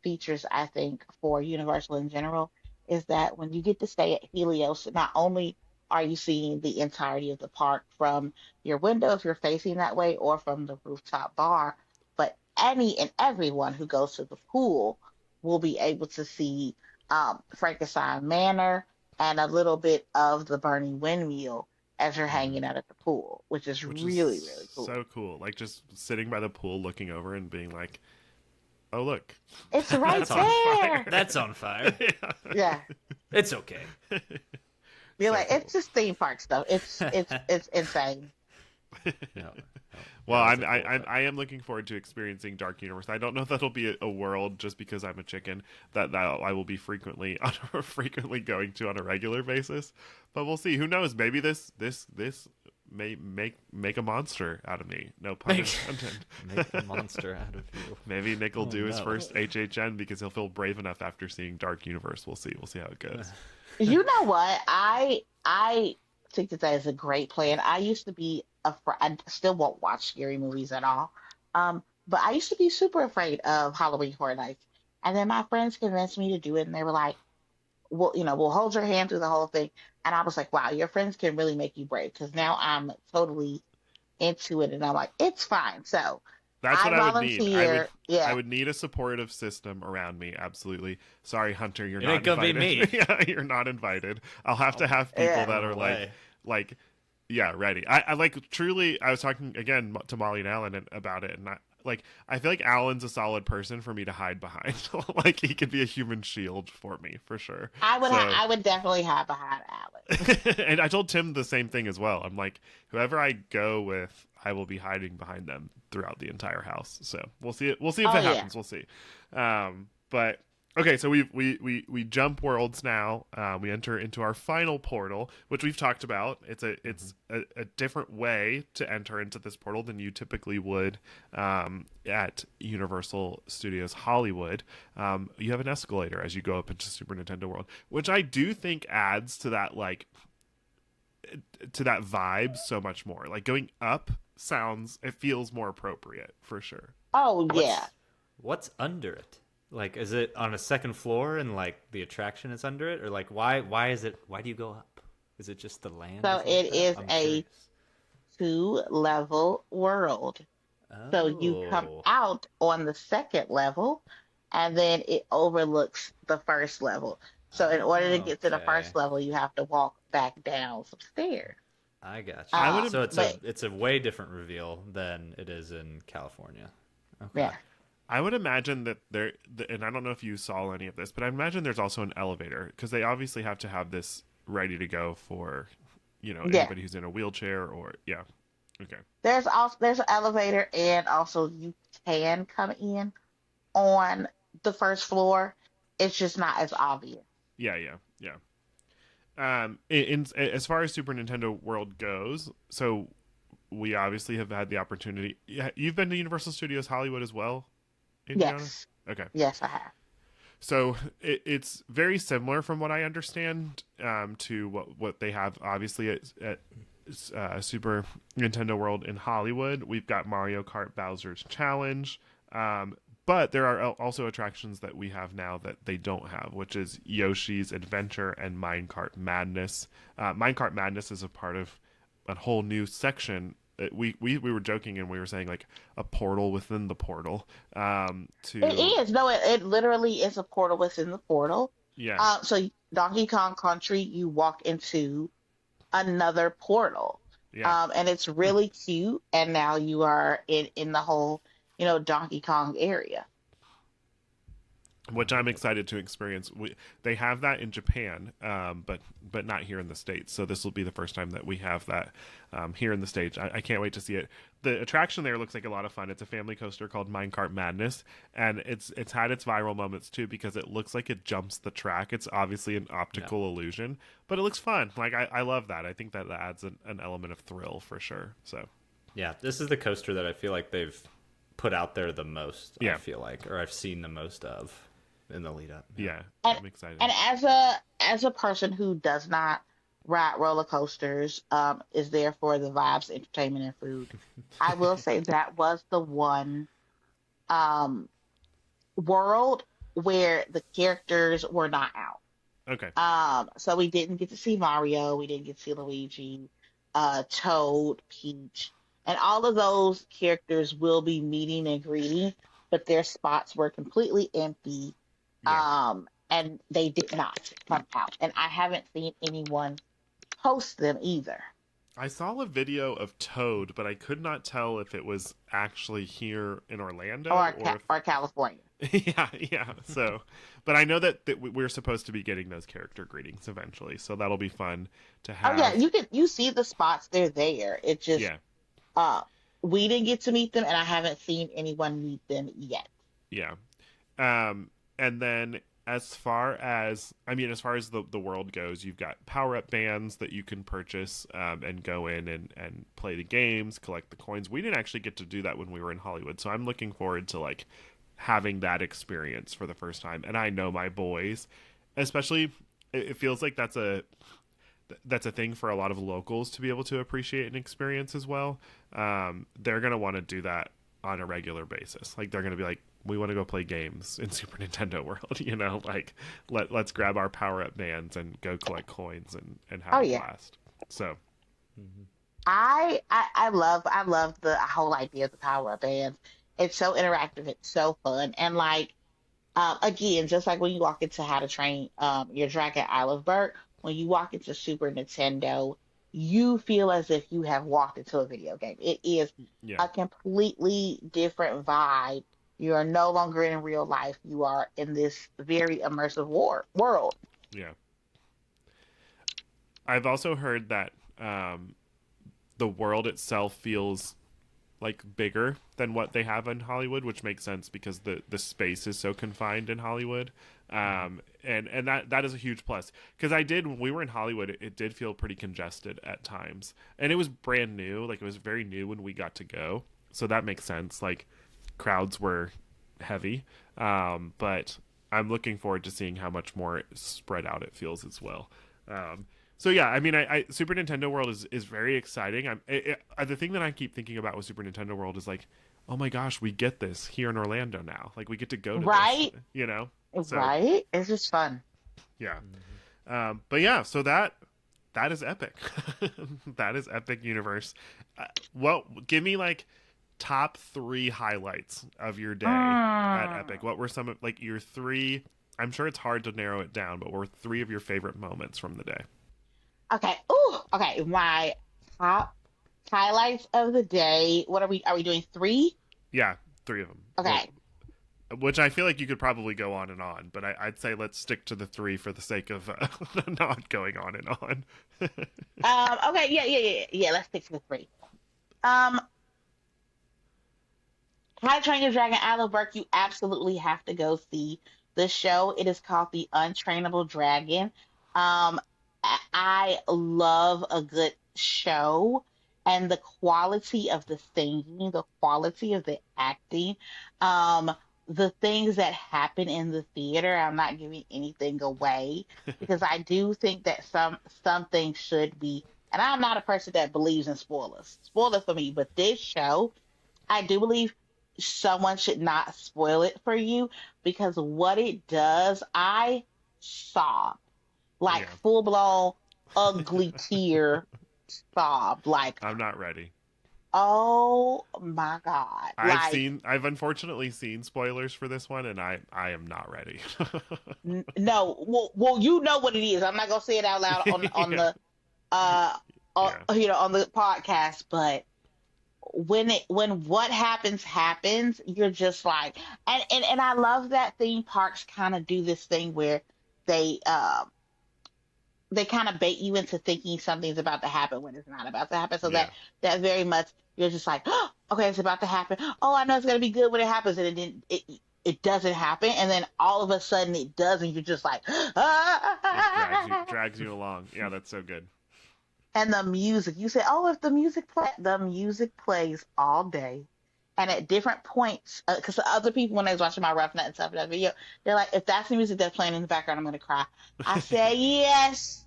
features I think for Universal in general is that when you get to stay at Helios, not only are you seeing the entirety of the park from your window if you're facing that way or from the rooftop bar, but any and everyone who goes to the pool will be able to see Frankenstein Manor and a little bit of the burning windmill as you're Hmm. hanging out at the pool, which is Which really, really is cool. so cool. Like just sitting by the pool, looking over and being like, "Oh look, It's right That's on on there. fire." That's on fire. Yeah. Yeah. It's okay. You're So like, it's cool. just theme park stuff. It's insane. No, no. Well, Yeah, that's I'm a I, cool I'm effect. I am looking forward to experiencing Dark Universe. I don't know if that'll be a world just because I'm a chicken that I will be frequently frequently going to on a regular basis, but we'll see. Who knows? Maybe this may make a monster out of me. No pun Make, intended. make a monster out of you. Maybe Nick will Oh do his no. first HHN because he'll feel brave enough after seeing Dark Universe. We'll see. We'll see how it goes. You know what? I think that is a great plan. I used to be afraid. I still won't watch scary movies at all. But I used to be super afraid of Halloween Horror Nights, and then my friends convinced me to do it, and they were like, "Well, we'll hold your hand through the whole thing." And I was like, "Wow, your friends can really make you brave." Because now I'm totally into it, and I'm like, "It's fine." So That's I what I would need. volunteer. I Yeah, would need a supportive system around me. Absolutely. Sorry, Hunter, you're It not ain't gonna be invited. me. Yeah, you're not invited. I'll have to have people yeah. that No are way. like, yeah, ready. I like truly. I was talking again to Molly and Alan about it, and I feel like Alan's a solid person for me to hide behind. Like he could be a human shield for me for sure. So I would definitely hide behind Alex. and I told Tim the same thing as well. I'm like, whoever I go with, I will be hiding behind them throughout the entire house. So we'll see it. We'll see if Oh it yeah. happens. We'll see. But okay, so we jump worlds now. We enter into our final portal, which we've talked about. It's a different way to enter into this portal than you typically would at Universal Studios Hollywood. You have an escalator as you go up into Super Nintendo World, which I do think adds to that vibe so much more. Like going up it feels more appropriate for sure. Oh yeah. What's under it? Like, is it on a second floor and like the attraction is under it, or like why is it? Why do you go up? Is it just the land So is like it that? is I'm a curious. two-level world. So you come Oh, out on the second level, and then it overlooks the first level. So in order to get to the okay. first level, you have to walk back down some stairs. I got I you. would So it's a But it's a way different reveal than it is in California. Okay. yeah, I would imagine that and I don't know if you saw any of this, but I imagine there's also an elevator because they obviously have to have this ready to go for, yeah. anybody who's in a wheelchair or yeah. Okay. There's an elevator, and also you can come in on the first floor. It's just not as obvious. Yeah, yeah, yeah. As far as Super Nintendo World goes, so we obviously have had the opportunity. Yeah, you've been to Universal Studios Hollywood as well, Adriana? Yes, Okay. yes, I have. So it's very similar, from what I understand, to what they have obviously at Super Nintendo World in Hollywood. We've got Mario Kart Bowser's Challenge, but there are also attractions that we have now that they don't have, which is Yoshi's Adventure and Minecart Madness. Minecart Madness is a part of a whole new section. We were joking and we were saying like a portal within the portal. It To is. No, it literally is a portal within the portal. yeah, So Donkey Kong Country, you walk into another portal. yeah. And it's really cute. And now you are in the whole, Donkey Kong area. which I'm excited to experience. They have that in Japan, but not here in the States. So this will be the first time that we have that here in the States. I can't wait to see it. The attraction there looks like a lot of fun. It's a family coaster called Minecart Madness, and it's had its viral moments too because it looks like it jumps the track. It's obviously an optical illusion, but it looks fun. Like I love that. I think that adds an element of thrill for sure. So Yeah, this is the coaster that I feel like they've put out there the most. Yeah. I feel like, or I've seen the most of in the lead up. yeah, And, I'm excited. and as a person who does not ride roller coasters, is there for the vibes, entertainment, and food. I will say that was the one world where the characters were not out. Okay. So we didn't get to see Mario, we didn't get to see Luigi, Toad, Peach, and all of those characters will be meeting and greeting, but their spots were completely empty. Yeah. And they did not come out. And I haven't seen anyone post them either. I saw a video of Toad, but I could not tell if it was actually here in Orlando Or California. yeah. So, but I know that we're supposed to be getting those character greetings eventually, so that'll be fun to have. Oh yeah, you see the spots, they're there. It just we didn't get to meet them, and I haven't seen anyone meet them yet. Yeah. And then as far as the world goes, you've got power-up bands that you can purchase and go in and play the games, collect the coins. We didn't actually get to do that when we were in Hollywood, so I'm looking forward to like having that experience for the first time. And I know my boys, especially, it feels like that's a thing for a lot of locals to be able to appreciate and experience as well. They're going to want to do that on a regular basis. Like they're going to be like, we want to go play games in Super Nintendo World, you know, like let's grab our power-up bands and go collect coins and have a blast. So I love the whole idea of the power-up bands. It's so interactive, it's so fun. And like again, just like when you walk into How to Train Your Dragon Isle of Berk, when you walk into Super Nintendo, you feel as if you have walked into a video game. It is a completely different vibe. You are no longer in real life. You are in this very immersive world. Yeah. I've also heard that the world itself feels like bigger than what they have in Hollywood, which makes sense because the space is so confined in Hollywood. And that is a huge plus because when we were in Hollywood, it did feel pretty congested at times, and it was brand new. Like it was very new when we got to go. So that makes sense. Like crowds were heavy. But I'm looking forward to seeing how much more spread out it feels as well. So yeah, I mean, I Super Nintendo World is very exciting. The thing that I keep thinking about with Super Nintendo World is like, oh my gosh, we get this here in Orlando now. Like we get to go to this, you know? So, right? It's just fun. Yeah. But yeah, so that is epic. That is Epic Universe. Well, give me like top 3 highlights of your day at Epic. What were some of like your 3? I'm sure it's hard to narrow it down, but what were 3 of your favorite moments from the day? Okay. Ooh. Okay. My top highlights of the day. What are we? Are we doing 3? Yeah, 3 of them. Okay. Which I feel like you could probably go on and on, but I'd say let's stick to the 3 for the sake of not going on and on. Okay. Yeah. Let's stick to the 3. How to Train Your Dragon Isle of Berk. You absolutely have to go see the show. It is called The Untrainable Dragon. I love a good show, and the quality of the singing, the quality of the acting, the things that happen in the theater. I'm not giving anything away because I do think that some things should be, and I'm not a person that believes in spoilers. Spoilers for me, but this show, I do believe someone should not spoil it for you because what it does, I sob. Like full blown ugly tear sob. Like I'm not ready. Oh my God. I've unfortunately seen spoilers for this one and I am not ready. No. Well, you know what it is. I'm not gonna say it out loud on the on the podcast, but when what happens, you're just like, and I love that theme parks kind of do this thing where they um they kind of bait you into thinking something's about to happen when it's not about to happen. So Yeah. that very much you're just like, oh, okay, it's about to happen. Oh, I know it's gonna be good when it happens, and it doesn't happen, and then all of a sudden it does, and you're just like, It ah. drags you along. Yeah, that's so good. And the music, you say, oh, if the music plays all day, and at different points, because other people when I was watching my Rough Nut and stuff in that video, they're like, if that's the music that's playing in the background, I'm gonna cry. I say yes.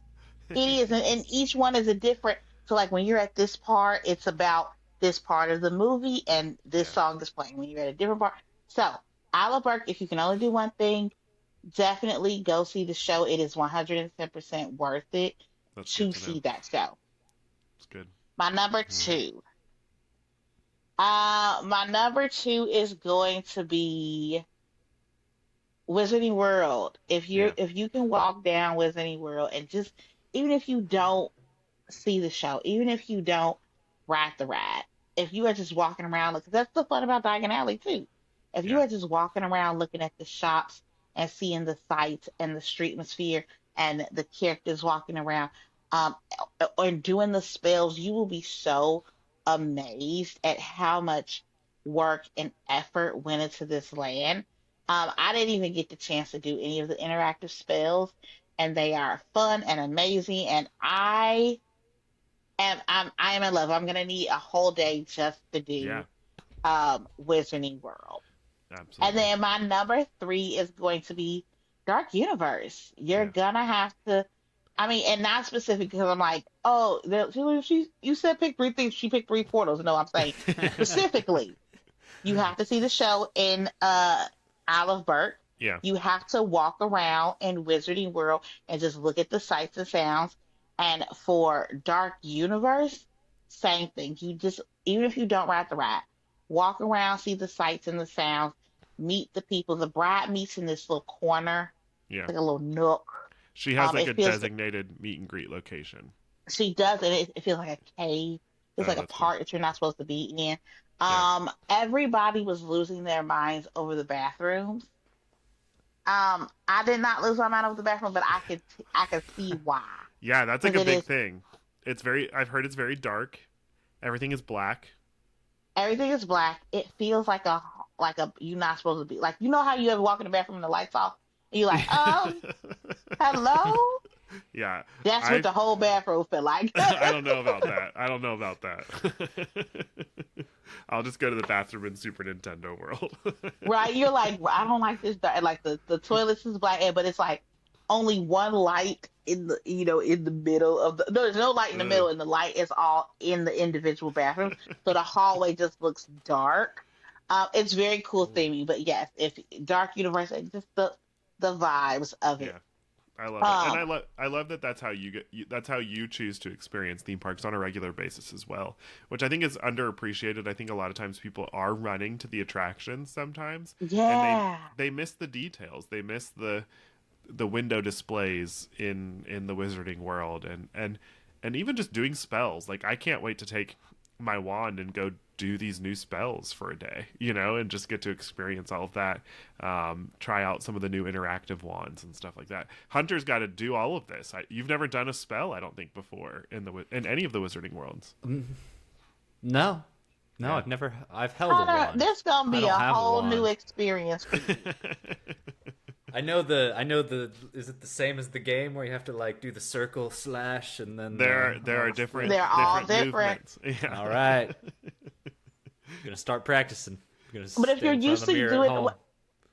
It is, and each one is a different. So, like when you're at this part, it's about this part of the movie, and this Yeah. song is playing. When you're at a different part, so Isla Burke, if you can only do one thing, definitely go see the show. It is 110% worth it That's good to to know. see that show. It's good. My number two, my number two is going to be Wizarding World. Yeah. If you can walk down Wizarding World and just even if you don't see the show, even if you don't ride the ride, if you are just walking around, because that's the fun about Diagon Alley too. If you Yeah. are just walking around looking at the shops and seeing the sights and the street atmosphere and the characters walking around, um, or doing the spells, you will be so amazed at how much work and effort went into this land. I didn't even get the chance to do any of the interactive spells, and they are fun and amazing. And I am in love. I'm gonna need a whole day just to Yeah. do Wizarding World. And Absolutely. then my number three is going to be Dark Universe. You're Yeah. gonna have to. I mean, and not specific because I'm like, oh, you said pick three things. She picked three portals. No, I'm saying specifically, you have to see the show in Isle of Berk. Yeah. You have to walk around in Wizarding World and just look at the sights and sounds. And for Dark Universe, same thing. You just even if you don't ride the ride, walk around, see the sights and the sounds, meet the people. The bride meets in this little corner, Yeah. like a little nook. She has like It a feels designated meet and greet location. she does, and it feels like a cave. It's Oh, like a that's cool. part that you're not supposed to be in. Yeah. Everybody was losing their minds over the bathrooms. I did not lose my mind over the bathroom, but I could see why. Yeah, that's like Because a it big is thing. It's very I've heard it's very dark. Everything is black. everything is black. It feels like a you're not supposed to be like how you ever walk in the bathroom and the lights off and you're like, hello. Yeah. That's what I the whole bathroom felt like. I don't know about that. I don't know about that. I'll just go to the bathroom in Super Nintendo World. Right? You're like, well, I don't like this. Like the toilets is black, but it's like only one light in the in the middle of the. No, there's no light in the Ugh. middle, and the light is all in the individual bathroom. So the hallway just looks dark. It's very cool theming, but yes, if Dark Universe, just the vibes of it. Yeah. I love it, and Um, I love that that's how that's how you choose to experience theme parks on a regular basis as well, which I think is underappreciated. I think a lot of times people are running to the attractions sometimes, and yeah. they miss the details. They miss the window displays in the Wizarding World, and even just doing spells. Like I can't wait to take my wand and go do these new spells for a day, and just get to experience all of that. Try out some of the new interactive wands and stuff like that. Hunter's got to do all of this. You've never done a spell, I don't think, before in any of the Wizarding Worlds. No, Yeah. I've held a wand. This gonna I be don't a have a whole new wand. experience for you. I know the is it the same as the game where you have to like do the circle slash and then There are different They're all different different. movements. Yeah. All right. Gonna start practicing. Gonna But if stand you're in front used of the to mirror at doing home.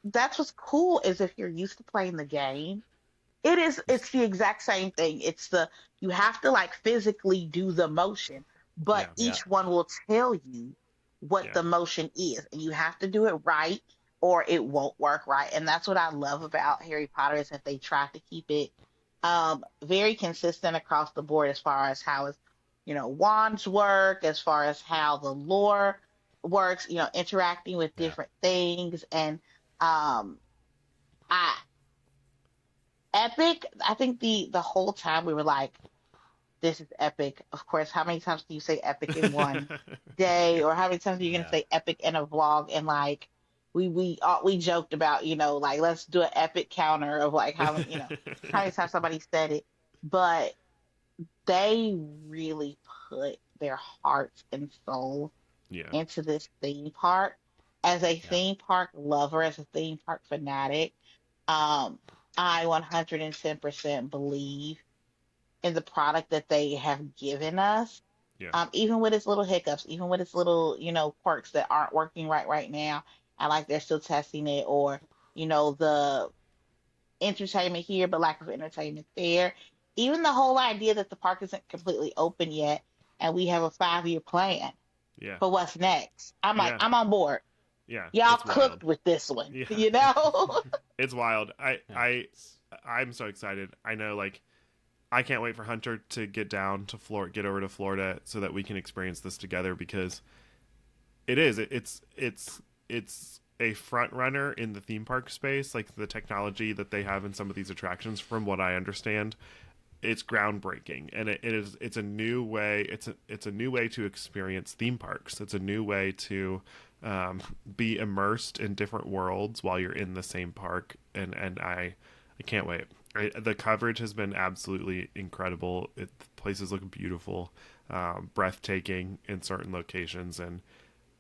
that's what's cool is if you're used to playing the game, it's the exact same thing. It's the you have to like physically do the motion, but Yeah. each one will tell you what Yeah. the motion is, and you have to do it right or it won't work right. And that's what I love about Harry Potter is that they try to keep it very consistent across the board as far as how it's wands work, as far as how the lore works, interacting with Yeah. different things. And I epic, I think the whole time we were like, this is epic. Of course, how many times do you say epic in one day, or how many times are you gonna Yeah. say epic in a vlog? And like we joked about, like let's do an epic counter of like how many times somebody said it, but they really put their hearts and soul Yeah. into this theme park. As a Yeah. theme park lover, as a theme park fanatic, um, I 110% believe in the product that they have given us. Yeah. Even with its little hiccups, even with its little, quirks that aren't working right now, and like they're still testing it, or, the entertainment here, but lack of entertainment there. Even the whole idea that the park isn't completely open yet, and we have a 5-year plan Yeah. for what's next. I'm like, Yeah. I'm on board. Yeah. Y'all It's wild. cooked with this one, Yeah. you know? It's wild. Yeah. I'm so excited. I know, like, I can't wait for Hunter to get down to Florida, get over to Florida, so that we can experience this together, because it's a front runner in the theme park space. Like, the technology that they have in some of these attractions, from what I understand, it's groundbreaking, and it's a new way. It's a new way to experience theme parks. It's a new way to be immersed in different worlds while you're in the same park, and I can't wait. The coverage has been absolutely incredible. The places look beautiful, breathtaking in certain locations, and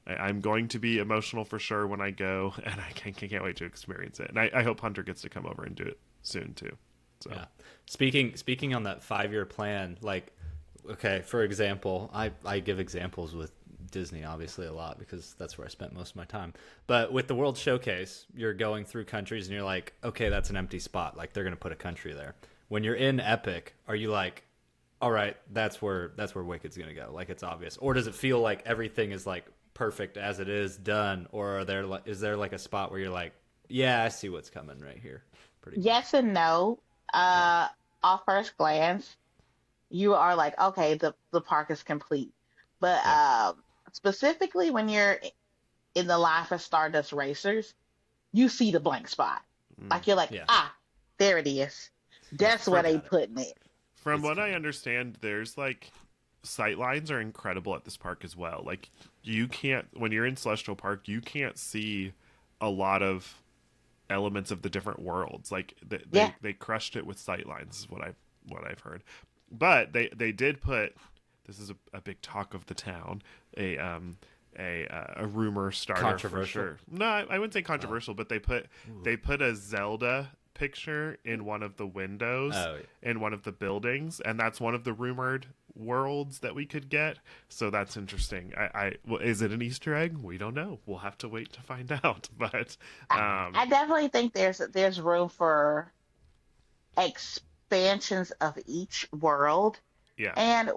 I'm going to be emotional for sure when I go, and I can't wait to experience it. And I hope Hunter gets to come over and do it soon too. So. Yeah. Speaking on that 5-year plan, like, okay, for example, I give examples with Disney obviously a lot because that's where I spent most of my time. But with the World Showcase, you're going through countries and you're like, okay, that's an empty spot. Like, they're going to put a country there. When you're in Epic, are you like, all right, that's where Wicked's going to go? Like, it's obvious. Or does it feel like everything is like perfect as it is done, or is there like a spot where you're like, yeah, I see what's coming right here? Pretty much. Yes and no. Off first glance, you are like, okay, the park is complete. But Yeah. specifically when you're in the line for Stardust Racers, you see the blank spot. Like you're like, Yeah. there it is. That's where they putting it. From It's what I coming. understand, there's like sight lines are incredible at this park as well. Like, you can't, when you're in Celestial Park, you can't see a lot of elements of the different worlds. Like, Yeah. they crushed it with sight lines is what I've heard. But they did put, this is a big talk of the town, a rumor starter for Controversial? sure. No, I wouldn't say controversial, but they put a Zelda picture in one of the windows in one of the buildings, and that's one of the rumored worlds that we could get. So that's interesting. Well, is it an Easter egg? We don't know. We'll have to wait to find out. But I definitely think there's room for expansions of each world, yeah, and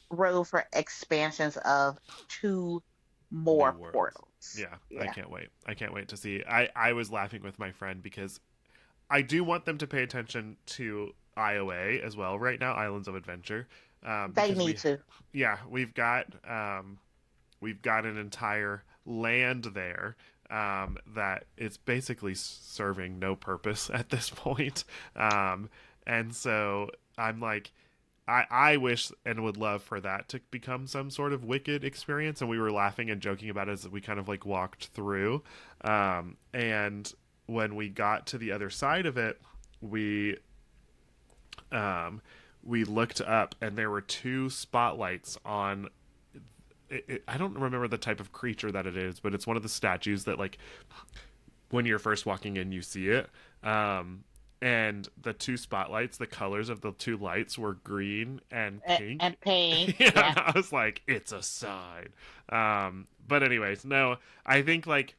room for expansions of 2 more new worlds. portals. Yeah, I Yeah. can't wait. I can't wait to see. I was laughing with my friend because I do want them to pay attention to IOA as well right now, Islands of Adventure. They Because need to. yeah, we've got an entire land there that it's basically serving no purpose at this point. And so I'm like, I wish and would love for that to become some sort of Wicked experience. And we were laughing and joking about it as we kind of like walked through. And when we got to the other side of it, we looked up and there were 2 spotlights on I don't remember the type of creature that it is, but it's one of the statues that, like, when you're first walking in, you see it. And the 2 spotlights, the colors of the 2 lights were green and pink. And pink. Yeah, Yeah. I was like, it's a sign. But anyways, no, I think, like,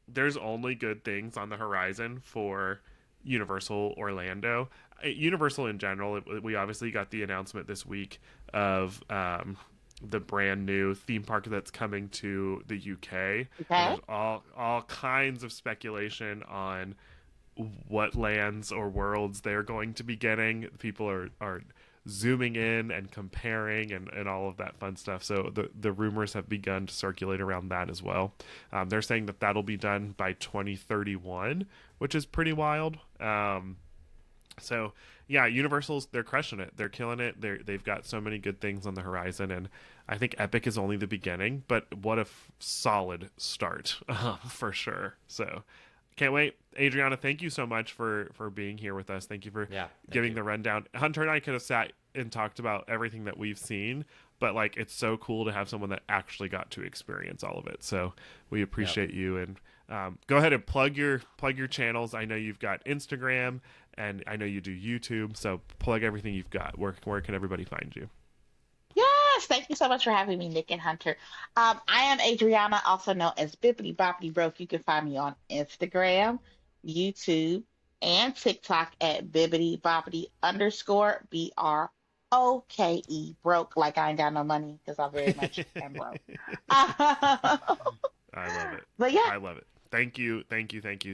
there's only good things on the horizon for Universal Orlando. Universal in general, we obviously got the announcement this week of the brand new theme park that's coming to the UK. Okay. And there's all kinds of speculation on what lands or worlds they're going to be getting. People are zooming in and comparing and all of that fun stuff. So the rumors have begun to circulate around that as well. They're saying that'll be done by 2031, which is pretty wild. So yeah, Universal's, they're crushing it. They're killing it. They've got so many good things on the horizon, and I think Epic is only the beginning. But what a solid start, for sure. So can't wait. Adriana, thank you so much for being here with us. Thank you for giving the rundown. Hunter and I could have sat and talked about everything that we've seen, but like it's so cool to have someone that actually got to experience all of it. So we appreciate you, and go ahead and plug your channels. I know you've got Instagram, and I know you do YouTube. So plug everything you've got. Where can everybody find you? Yes, thank you so much for having me, Nick and Hunter. I am Adriana, also known as Bippity Boppity Broke. You can find me on Instagram, YouTube, and TikTok at Bibbity Boppity underscore BROKE. Broke, like I ain't got no money because I very much am broke. I love it. But yeah. I love it. Thank you,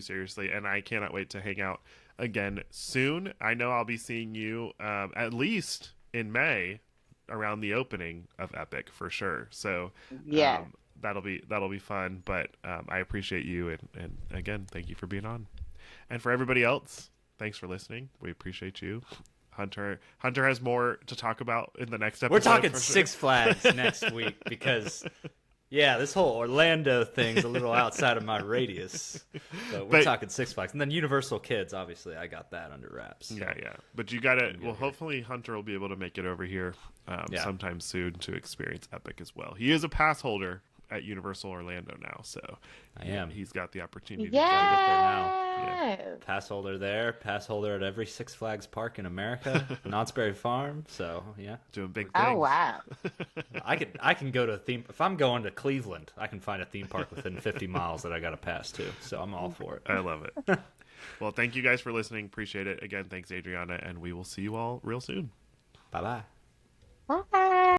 seriously. And I cannot wait to hang out again soon. I know I'll be seeing you at least in May around the opening of Epic for sure. So yeah, that'll be fun. But I appreciate you, and again, thank you for being on. And for everybody else, thanks for listening. We appreciate you. Hunter has more to talk about in the next episode. We're talking for sure. Six Flags next week because, yeah, this whole Orlando thing's a little outside of my radius. So we're talking Six Flags. And then Universal Kids, obviously, I got that under wraps. So. Yeah. But you got to, well, hopefully Hunter will be able to make it over here sometime soon to experience Epic as well. He is a pass holder at Universal Orlando now, so I am. He's got the opportunity yeah. to get there now. Yeah. Pass holder there, pass holder at every Six Flags park in America, Knott's Berry Farm. So yeah, doing big things. Oh wow! I can go to a theme. If I'm going to Cleveland, I can find a theme park within 50 miles that I got to pass to. So I'm all for it. I love it. Well, thank you guys for listening. Appreciate it. Again, thanks Adriana, and we will see you all real soon. Bye bye. Bye.